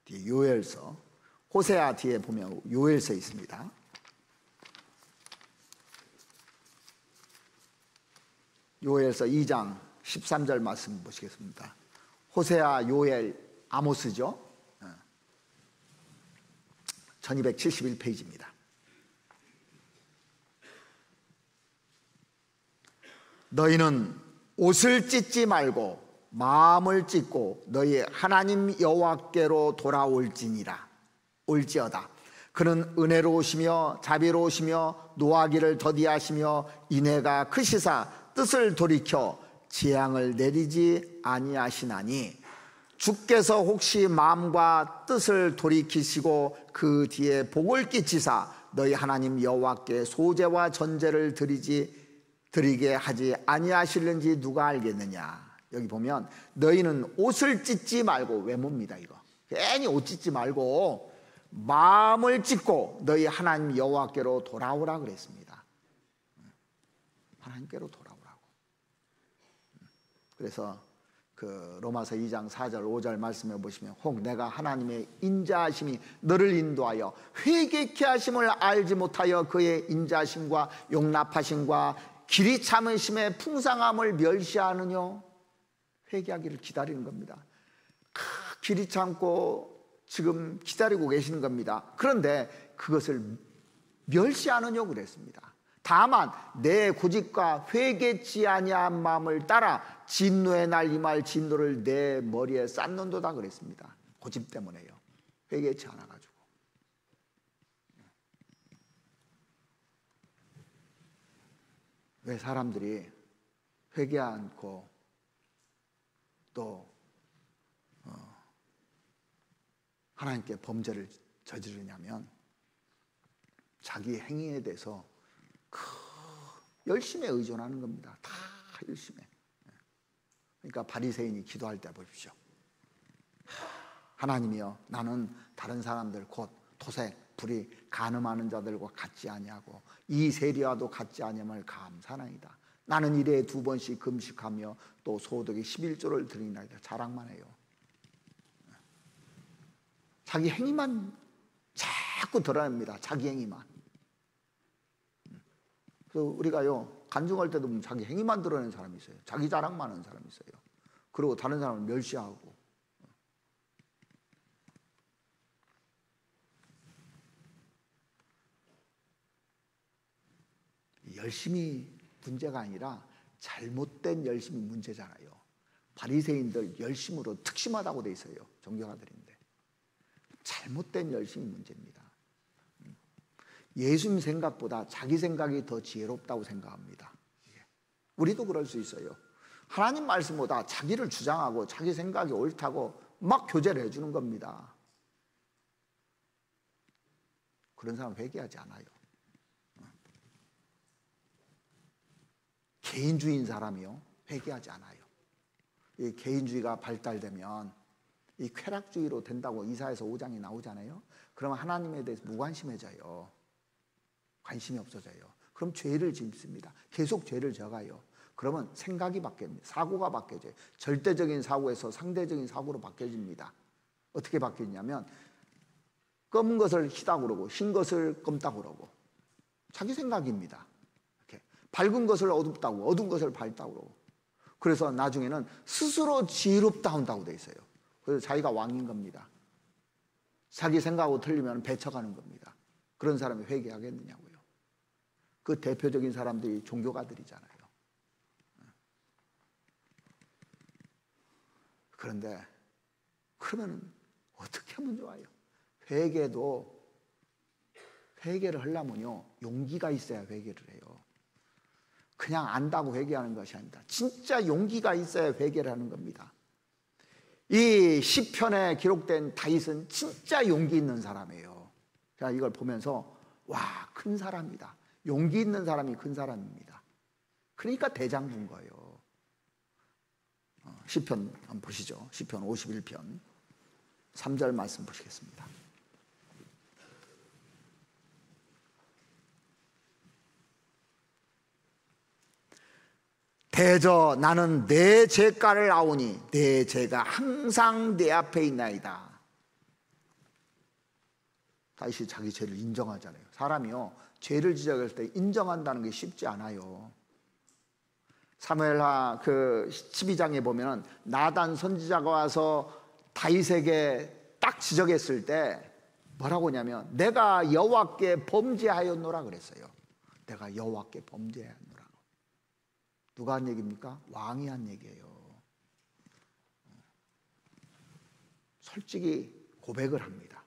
뒤에 요엘서, 호세아 뒤에 보면 요엘서 있습니다. 요엘서 2장 13절 말씀 보시겠습니다. 호세아, 요엘, 아모스죠. 1271페이지입니다. 너희는 옷을 찢지 말고 마음을 찢고 너희 하나님 여호와께로 돌아올지어다. 그는 은혜로우시며 자비로우시며 노하기를 더디하시며 인애가 크시사 뜻을 돌이켜 재앙을 내리지 아니하시나니 주께서 혹시 마음과 뜻을 돌이키시고 그 뒤에 복을 끼치사 너희 하나님 여호와께 소제와 전제를 드리게 하지 아니하실는지 누가 알겠느냐. 여기 보면 너희는 옷을 찢지 말고, 외모입니다. 이거 괜히 옷 찢지 말고 마음을 찢고 너희 하나님 여호와께로 돌아오라 그랬습니다. 하나님께로 돌아오라고. 그래서 그 로마서 2장 4절 5절 말씀해 보시면 혹 내가 하나님의 인자하심이 너를 인도하여 회개케 하심을 알지 못하여 그의 인자하심과 용납하심과 길이 참으심의 풍성함을 멸시하느뇨. 회개하기를 기다리는 겁니다. 길이 참고 지금 기다리고 계시는 겁니다. 그런데 그것을 멸시하느뇨 그랬습니다. 다만 내 고집과 회개치 아니한 마음을 따라 진노의 날 임할 진노를 내 머리에 쌓는도다 그랬습니다. 고집 때문에요. 회개치 않아가지고. 왜 사람들이 회개 않고 또 하나님께 범죄를 저지르냐면 자기 행위에 대해서 열심에 의존하는 겁니다. 다 열심에. 그러니까 바리새인이 기도할 때 보십시오. 하나님이여, 나는 다른 사람들 곧 토색, 불이, 간음하는 자들과 같지 아니하고 이 세리와도 같지 아니함을 감사하나이다. 나는 일에 2번씩 금식하며 또 소득의 11조를 드리나이다. 자랑만 해요. 자기 행위만 자꾸 드러냅니다. 자기 행위만. 그래서 우리가요, 간증할 때도 보면 자기 행위만 드러내는 사람이 있어요. 자기 자랑만 하는 사람이 있어요. 그리고 다른 사람을 멸시하고. 열심이 문제가 아니라 잘못된 열심이 문제잖아요. 바리새인들 열심으로 특심하다고 돼 있어요. 종교가들인데 잘못된 열심이 문제입니다. 예수님 생각보다 자기 생각이 더 지혜롭다고 생각합니다. 우리도 그럴 수 있어요. 하나님 말씀보다 자기를 주장하고 자기 생각이 옳다고 막 교제를 해주는 겁니다. 그런 사람 회개하지 않아요. 개인주의인 사람이요, 회개하지 않아요. 이 개인주의가 발달되면 이 쾌락주의로 된다고 이사야서 5장에 나오잖아요. 그러면 하나님에 대해서 무관심해져요. 관심이 없어져요. 그럼 죄를 짓습니다. 계속 죄를 져가요. 그러면 생각이 바뀝니다. 사고가 바뀌어져요. 절대적인 사고에서 상대적인 사고로 바뀌어집니다. 어떻게 바뀌냐면 검은 것을 희다고 그러고 흰 것을 검다고 그러고 자기 생각입니다. 이렇게 밝은 것을 어둡다고, 어두운 것을 밝다고 그러고, 그래서 나중에는 스스로 지혜롭다 한다고 돼 있어요. 그래서 자기가 왕인 겁니다. 자기 생각하고 틀리면 배척하는 겁니다. 그런 사람이 회개하겠느냐고요. 그 대표적인 사람들이 종교가들이잖아요. 그런데 그러면 어떻게 하면 좋아요? 회개를 하려면요, 용기가 있어야 회개를 해요. 그냥 안다고 회개하는 것이 아니다. 진짜 용기가 있어야 회개를 하는 겁니다. 이 시편에 기록된 다윗은 진짜 용기 있는 사람이에요. 제가 이걸 보면서 와, 큰 사람이다. 용기 있는 사람이 큰 사람입니다. 그러니까 대장부인 거예요. 시편 한번 보시죠. 시편 51편 3절 말씀 보시겠습니다. 대저 나는 내 죄가를 아오니 내 죄가 항상 내 앞에 있나이다. 다윗이 자기 죄를 인정하잖아요. 사람이요, 죄를 지적할 때 인정한다는 게 쉽지 않아요. 사무엘하 그 12장에 보면은 나단 선지자가 와서 다윗에게 딱 지적했을 때 뭐라고 하냐면 내가 여호와께 범죄하였노라 그랬어요. 내가 여호와께 범죄하였노라. 누가 한 얘기입니까? 왕이 한 얘기예요. 솔직히 고백을 합니다.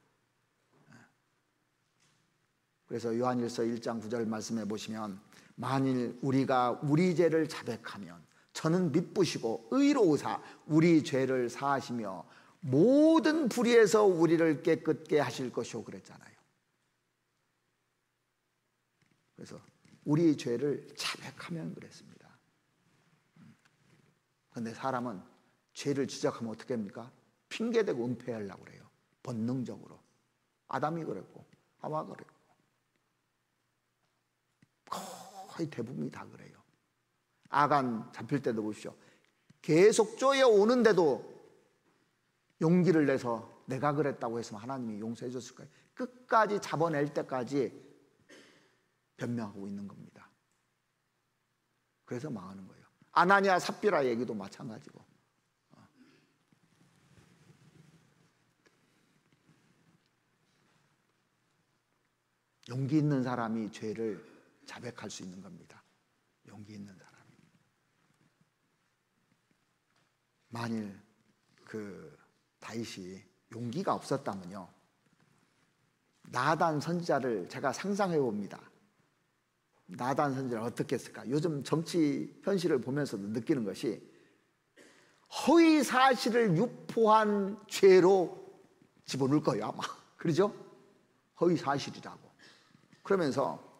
그래서 요한일서 1장 9절 말씀해 보시면 만일 우리가 우리 죄를 자백하면 저는 미쁘시고 의로우사 우리 죄를 사하시며 모든 불의에서 우리를 깨끗게 하실 것이오 그랬잖아요. 그래서 우리 죄를 자백하면 그랬습니다. 그런데 사람은 죄를 지적하면 어떻게 합니까? 핑계대고 은폐하려고 그래요. 본능적으로. 아담이 그랬고 하와가 그랬고 거의 대부분이 다 그래요. 아간 잡힐 때도 보십시오. 계속 쪼여오는데도 용기를 내서 내가 그랬다고 했으면 하나님이 용서해 줬을 거예요. 끝까지 잡아낼 때까지 변명하고 있는 겁니다. 그래서 망하는 거예요. 아나니아 삽비라 얘기도 마찬가지고. 용기 있는 사람이 죄를 자백할 수 있는 겁니다. 용기 있는 사람이. 만일 그 다윗이 용기가 없었다면요, 나단 선지자를 제가 상상해 봅니다. 나단 선지자를 어떻게 했을까? 요즘 정치 현실을 보면서도 느끼는 것이 허위 사실을 유포한 죄로 집어넣을 거예요, 아마. 그러죠? 허위 사실이라고. 그러면서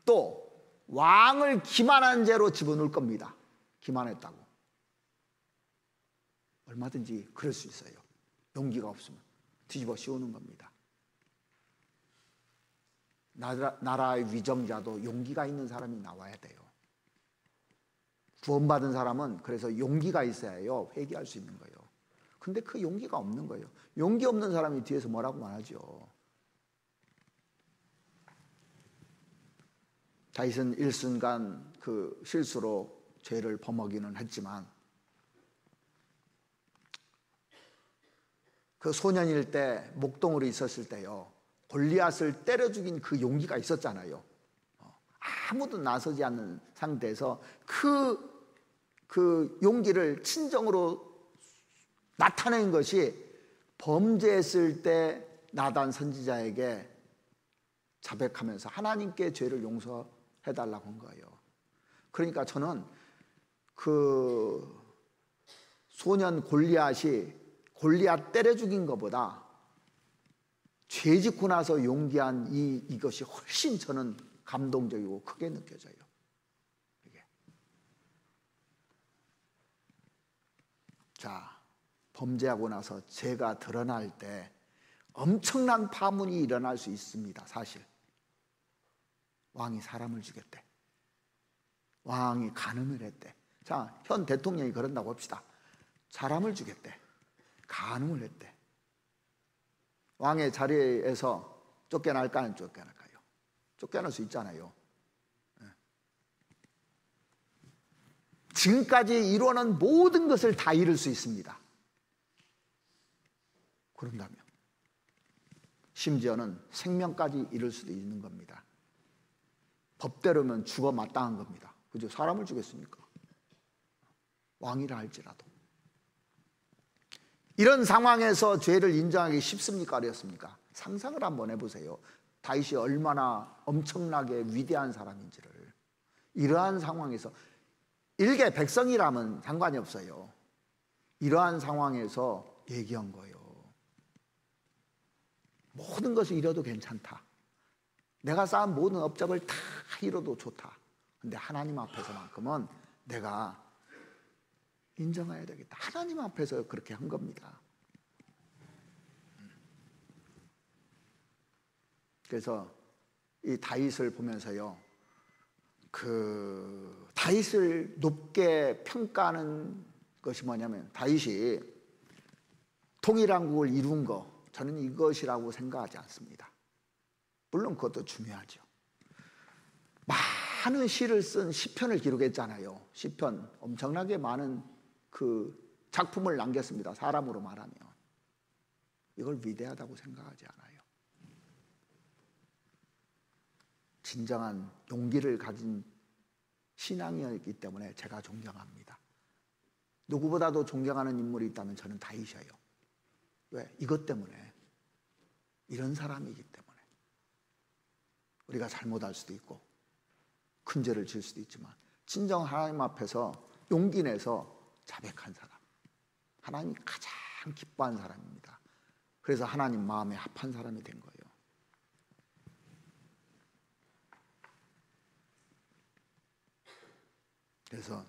또 왕을 기만한 죄로 집어넣을 겁니다. 기만했다고. 얼마든지 그럴 수 있어요. 용기가 없으면 뒤집어 씌우는 겁니다. 나라의 위정자도 용기가 있는 사람이 나와야 돼요. 구원받은 사람은 그래서 용기가 있어야 해요. 회개할 수 있는 거예요. 근데 그 용기가 없는 거예요. 용기 없는 사람이 뒤에서 뭐라고 말하죠. 다윗은 일순간 그 실수로 죄를 범하기는 했지만 그 소년일 때 목동으로 있었을 때요, 골리앗을 때려 죽인 그 용기가 있었잖아요. 아무도 나서지 않는 상태에서 그 용기를 친정으로 나타낸 것이 범죄했을 때 나단 선지자에게 자백하면서 하나님께 죄를 용서해달라고 한 거예요. 그러니까 저는 그 소년 골리앗 때려 죽인 것보다 죄 짓고 나서 용기한 이것이 훨씬 저는 감동적이고 크게 느껴져요. 이게. 자, 범죄하고 나서 죄가 드러날 때 엄청난 파문이 일어날 수 있습니다. 사실 왕이 사람을 죽였대. 왕이 간음을 했대. 자, 현 대통령이 그런다고 합시다. 사람을 죽였대. 간음을 했대. 왕의 자리에서 쫓겨날까 안 쫓겨날까요? 쫓겨날 수 있잖아요. 지금까지 이루어놓은 모든 것을 다 잃을 수 있습니다. 그런다면 심지어는 생명까지 잃을 수도 있는 겁니다. 법대로면 죽어 마땅한 겁니다. 그죠? 사람을 죽였으니까. 왕이라 할지라도. 이런 상황에서 죄를 인정하기 쉽습니까? 어렵습니까? 상상을 한번 해보세요. 다윗이 얼마나 엄청나게 위대한 사람인지를. 이러한 상황에서 일개 백성이라면 상관이 없어요. 이러한 상황에서 얘기한 거예요. 모든 것을 잃어도 괜찮다. 내가 쌓은 모든 업적을 다 잃어도 좋다. 근데 하나님 앞에서만큼은 내가 인정해야 되겠다. 하나님 앞에서 그렇게 한 겁니다. 그래서 이 다윗을 보면서요, 그 다윗을 높게 평가하는 것이 뭐냐면, 다윗이 통일왕국을 이룬 거, 저는 이것이라고 생각하지 않습니다. 물론 그것도 중요하죠. 많은 시를 쓴 시편을 기록했잖아요. 시편 엄청나게 많은 그 작품을 남겼습니다. 사람으로 말하면. 이걸 위대하다고 생각하지 않아요. 진정한 용기를 가진 신앙이었기 때문에 제가 존경합니다. 누구보다도 존경하는 인물이 있다면 저는 다윗이에요. 왜? 이것 때문에. 이런 사람이기 때문에. 우리가 잘못할 수도 있고 큰 죄를 지을 수도 있지만 진정 하나님 앞에서 용기 내서 자백한 사람, 하나님이 가장 기뻐한 사람입니다. 그래서 하나님 마음에 합한 사람이 된 거예요. 그래서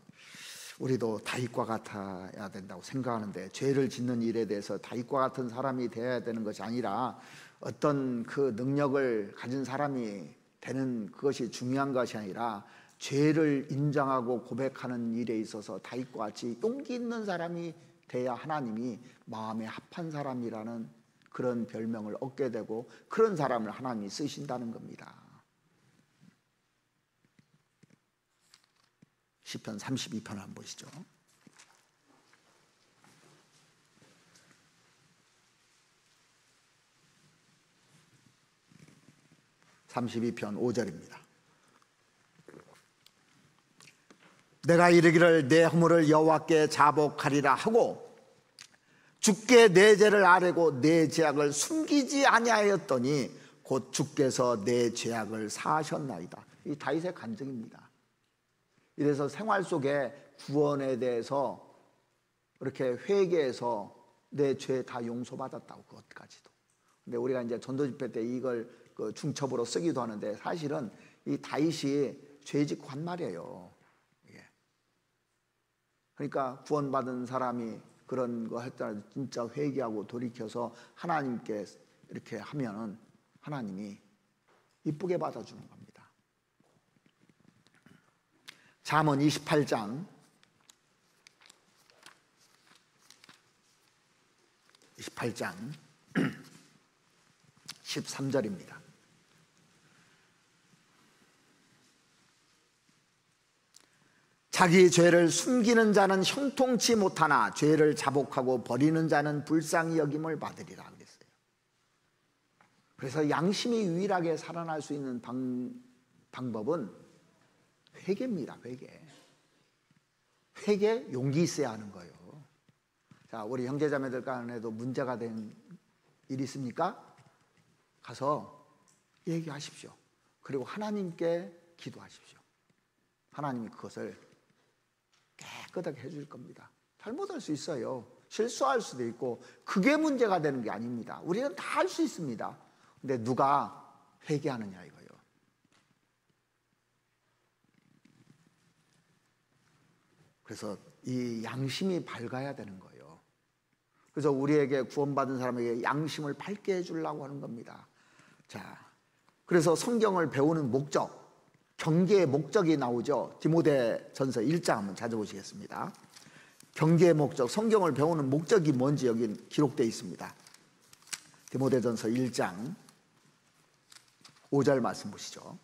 우리도 다윗과 같아야 된다고 생각하는데, 죄를 짓는 일에 대해서 다윗과 같은 사람이 되어야 되는 것이 아니라 어떤 그 능력을 가진 사람이 되는 그것이 중요한 것이 아니라 죄를 인정하고 고백하는 일에 있어서 다윗과 같이 용기 있는 사람이 돼야 하나님이 마음에 합한 사람이라는 그런 별명을 얻게 되고, 그런 사람을 하나님이 쓰신다는 겁니다. 시편 32편을 한번 보시죠. 32편 5절입니다. 내가 이르기를 내 허물을 여호와께 자복하리라 하고 주께 내 죄를 아뢰고 내 죄악을 숨기지 아니하였더니 곧 주께서 내 죄악을 사하셨나이다. 이 다윗의 간증입니다. 이래서 생활 속에 구원에 대해서 이렇게 회개해서 내 죄 다 용서받았다고, 그것까지도. 근데 우리가 이제 전도 집회 때 이걸 그 중첩으로 쓰기도 하는데, 사실은 이 다윗이 죄 짓고 한 말이에요. 이게. 그러니까 구원받은 사람이 그런 거 했더라도 진짜 회개하고 돌이켜서 하나님께 이렇게 하면은 하나님이 이쁘게 받아주는 겁니다. 잠언 28장 13절입니다. 자기 죄를 숨기는 자는 형통치 못하나 죄를 자복하고 버리는 자는 불쌍히 여김을 받으리라 그랬어요. 그래서 양심이 유일하게 살아날 수 있는 방법은 회개입니다. 회개 용기 있어야 하는 거예요. 자, 우리 형제자매들 간에도 문제가 된 일이 있습니까? 가서 얘기하십시오. 그리고 하나님께 기도하십시오. 하나님이 그것을 깨끗하게 해줄 겁니다. 잘못할 수 있어요. 실수할 수도 있고 그게 문제가 되는 게 아닙니다. 우리는 다 할 수 있습니다. 근데 누가 회개하느냐 이거예요. 그래서 이 양심이 밝아야 되는 거예요. 그래서 우리에게 구원받은 사람에게 양심을 밝게 해주려고 하는 겁니다. 자, 그래서 성경을 배우는 목적, 경계의 목적이 나오죠. 디모데전서 1장 한번 찾아보시겠습니다. 경계의 목적, 성경을 배우는 목적이 뭔지 여기 기록되어 있습니다. 디모데전서 1장 5절 말씀 보시죠.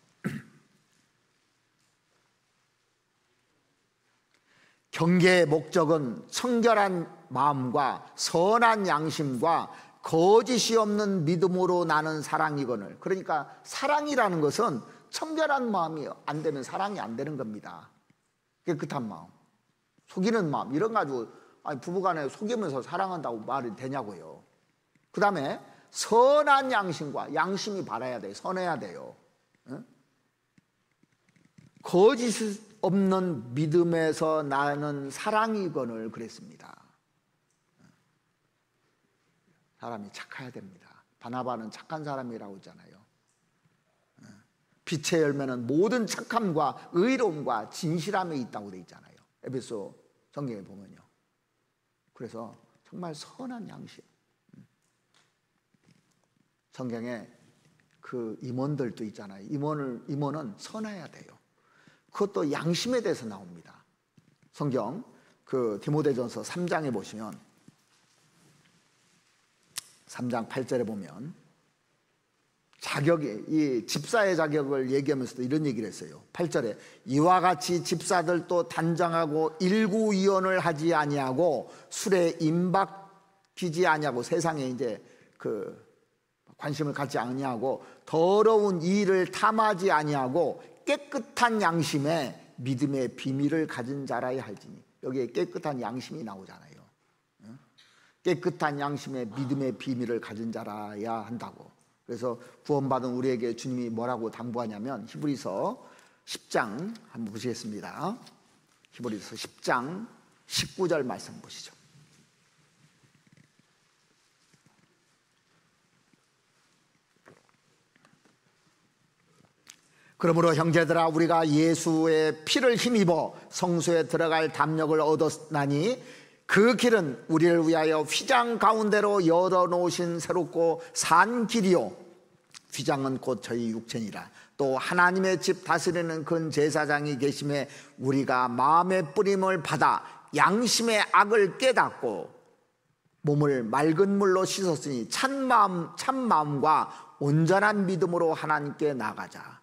경계의 목적은 청결한 마음과 선한 양심과 거짓이 없는 믿음으로 나는 사랑이거늘. 그러니까 사랑이라는 것은 청결한 마음이 안 되면 사랑이 안 되는 겁니다. 깨끗한 마음, 속이는 마음 이런 거 가지고 부부간에 속이면서 사랑한다고 말이 되냐고요. 그 다음에 선한 양심과, 양심이 바라야 돼요. 선해야 돼요. 거짓 없는 믿음에서 나는 사랑이거늘 그랬습니다. 사람이 착해야 됩니다. 바나바는 착한 사람이라고 했잖아요. 빛의 열매는 모든 착함과 의로움과 진실함에 있다고 되어 있잖아요. 에베소 성경에 보면요. 그래서 정말 선한 양심. 성경에 그 임원들도 있잖아요. 임원은 선해야 돼요. 그것도 양심에 대해서 나옵니다. 성경 그 디모데전서 3장에 보시면 3장 8절에 보면 자격이, 이 집사의 자격을 얘기하면서도 이런 얘기를 했어요. 8절에 이와 같이 집사들도 단정하고 일구이언을 하지 아니하고 술에 임박히지 아니하고 세상에 이제 그 관심을 갖지 아니하고 더러운 일을 탐하지 아니하고 깨끗한 양심에 믿음의 비밀을 가진 자라야 할지니. 여기에 깨끗한 양심이 나오잖아요. 깨끗한 양심에 믿음의 비밀을 가진 자라야 한다고. 그래서 구원받은 우리에게 주님이 뭐라고 당부하냐면 히브리서 10장 한번 보시겠습니다. 히브리서 10장 19절 말씀 보시죠. 그러므로 형제들아 우리가 예수의 피를 힘입어 성소에 들어갈 담력을 얻었나니 그 길은 우리를 위하여 휘장 가운데로 열어놓으신 새롭고 산 길이요 휘장은 곧 저희 육체니라. 또 하나님의 집 다스리는 큰 제사장이 계심에 우리가 마음의 뿌림을 받아 양심의 악을 깨닫고 몸을 맑은 물로 씻었으니 참 마음과 온전한 믿음으로 하나님께 나아가자.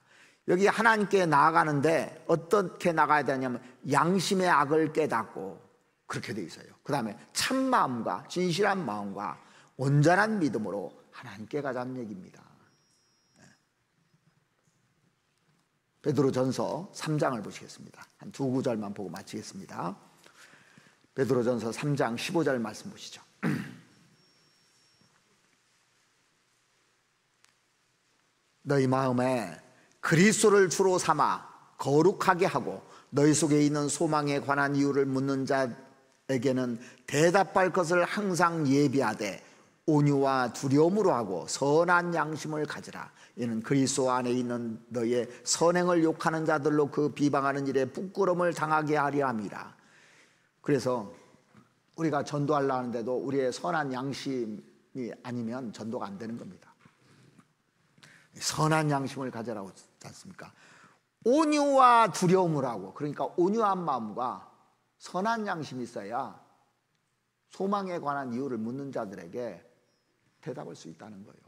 여기 하나님께 나아가는데 어떻게 나가야 되냐면 양심의 악을 깨닫고 그렇게 돼 있어요. 그 다음에 참 마음과 진실한 마음과 온전한 믿음으로 하나님께 가자는 얘기입니다. 베드로전서 3장을 보시겠습니다. 한 두 구절만 보고 마치겠습니다. 베드로전서 3장 15절 말씀 보시죠. 너희 마음에 그리스도를 주로 삼아 거룩하게 하고 너희 속에 있는 소망에 관한 이유를 묻는 자에게는 대답할 것을 항상 예비하되 온유와 두려움으로 하고 선한 양심을 가지라. 이는 그리스도 안에 있는 너희의 선행을 욕하는 자들로 그 비방하는 일에 부끄러움을 당하게 하려 함이라. 그래서 우리가 전도하려 하는데도 우리의 선한 양심이 아니면 전도가 안 되는 겁니다. 선한 양심을 가져라고 했지 않습니까? 온유와 두려움을 하고, 그러니까 온유한 마음과 선한 양심이 있어야 소망에 관한 이유를 묻는 자들에게 대답할 수 있다는 거예요.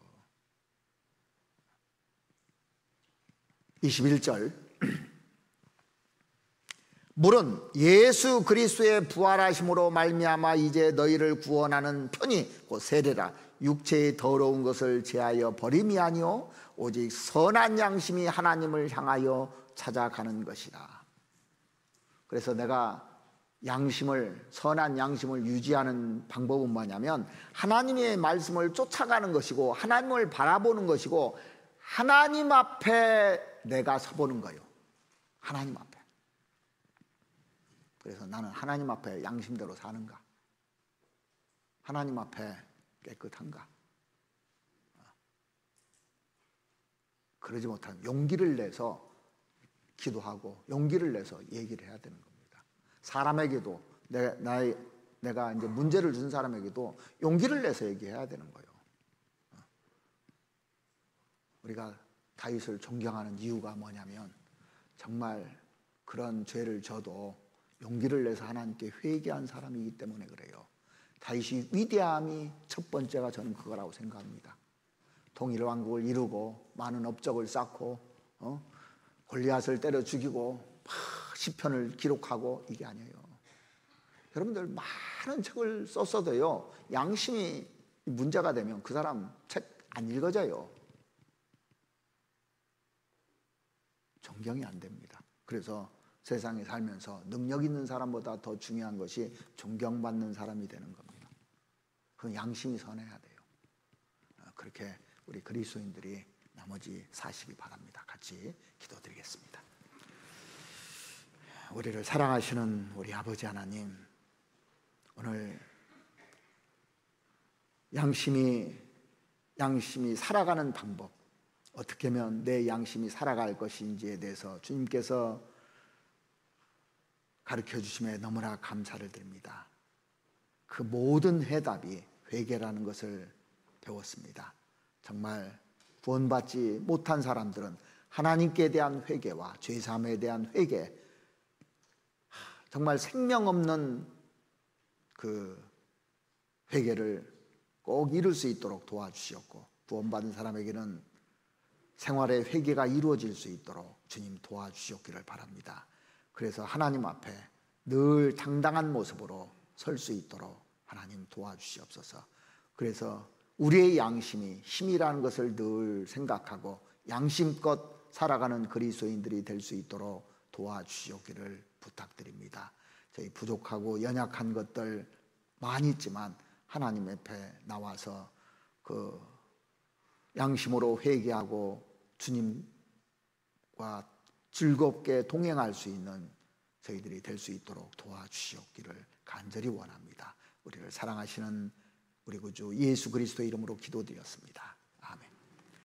21절 물은 예수 그리스도의 부활하심으로 말미암아 이제 너희를 구원하는 편이 곧 세례라. 육체의 더러운 것을 제하여 버림이 아니요 오직 선한 양심이 하나님을 향하여 찾아가는 것이다. 그래서 내가 선한 양심을 유지하는 방법은 뭐냐면 하나님의 말씀을 쫓아가는 것이고 하나님을 바라보는 것이고 하나님 앞에 내가 서보는 거예요. 하나님 앞에. 그래서 나는 하나님 앞에 양심대로 사는가? 하나님 앞에 깨끗한가? 그러지 못하면 용기를 내서 기도하고 용기를 내서 얘기를 해야 되는 겁니다. 사람에게도 내가 이제 문제를 준 사람에게도 용기를 내서 얘기해야 되는 거예요. 우리가 다윗을 존경하는 이유가 뭐냐면 정말 그런 죄를 져도 용기를 내서 하나님께 회개한 사람이기 때문에 그래요. 다윗이 위대함이 첫 번째가 저는 그거라고 생각합니다. 동일 왕국을 이루고 많은 업적을 쌓고 골리앗을 때려 죽이고 시편을 기록하고 이게 아니에요. 여러분들 많은 책을 썼어도요, 양심이 문제가 되면 그 사람 책 안 읽어져요. 존경이 안 됩니다. 그래서 세상에 살면서 능력 있는 사람보다 더 중요한 것이 존경받는 사람이 되는 겁니다. 그건 양심이 선해야 돼요. 그렇게 우리 그리스도인들이 나머지 사시기 바랍니다. 같이 기도드리겠습니다. 우리를 사랑하시는 우리 아버지 하나님, 오늘 양심이 살아가는 방법, 어떻게 하면 내 양심이 살아갈 것인지에 대해서 주님께서 가르쳐 주심에 너무나 감사를 드립니다. 그 모든 해답이 회개라는 것을 배웠습니다. 정말 구원받지 못한 사람들은 하나님께 대한 회개와 죄사함에 대한 회개, 정말 생명 없는 그 회개를 꼭 이룰 수 있도록 도와주시었고, 구원받은 사람에게는 생활의 회개가 이루어질 수 있도록 주님 도와주시옵기를 바랍니다. 그래서 하나님 앞에 늘 당당한 모습으로 설 수 있도록 하나님 도와주시옵소서. 그래서 우리의 양심이 힘이라는 것을 늘 생각하고 양심껏 살아가는 그리스도인들이 될 수 있도록 도와주시옵기를 부탁드립니다. 저희 부족하고 연약한 것들 많이 있지만 하나님 앞에 나와서 그 양심으로 회개하고 주님과 즐겁게 동행할 수 있는 저희들이 될 수 있도록 도와주시옵기를 간절히 원합니다. 우리를 사랑하시는 우리 구주 예수 그리스도의 이름으로 기도드렸습니다.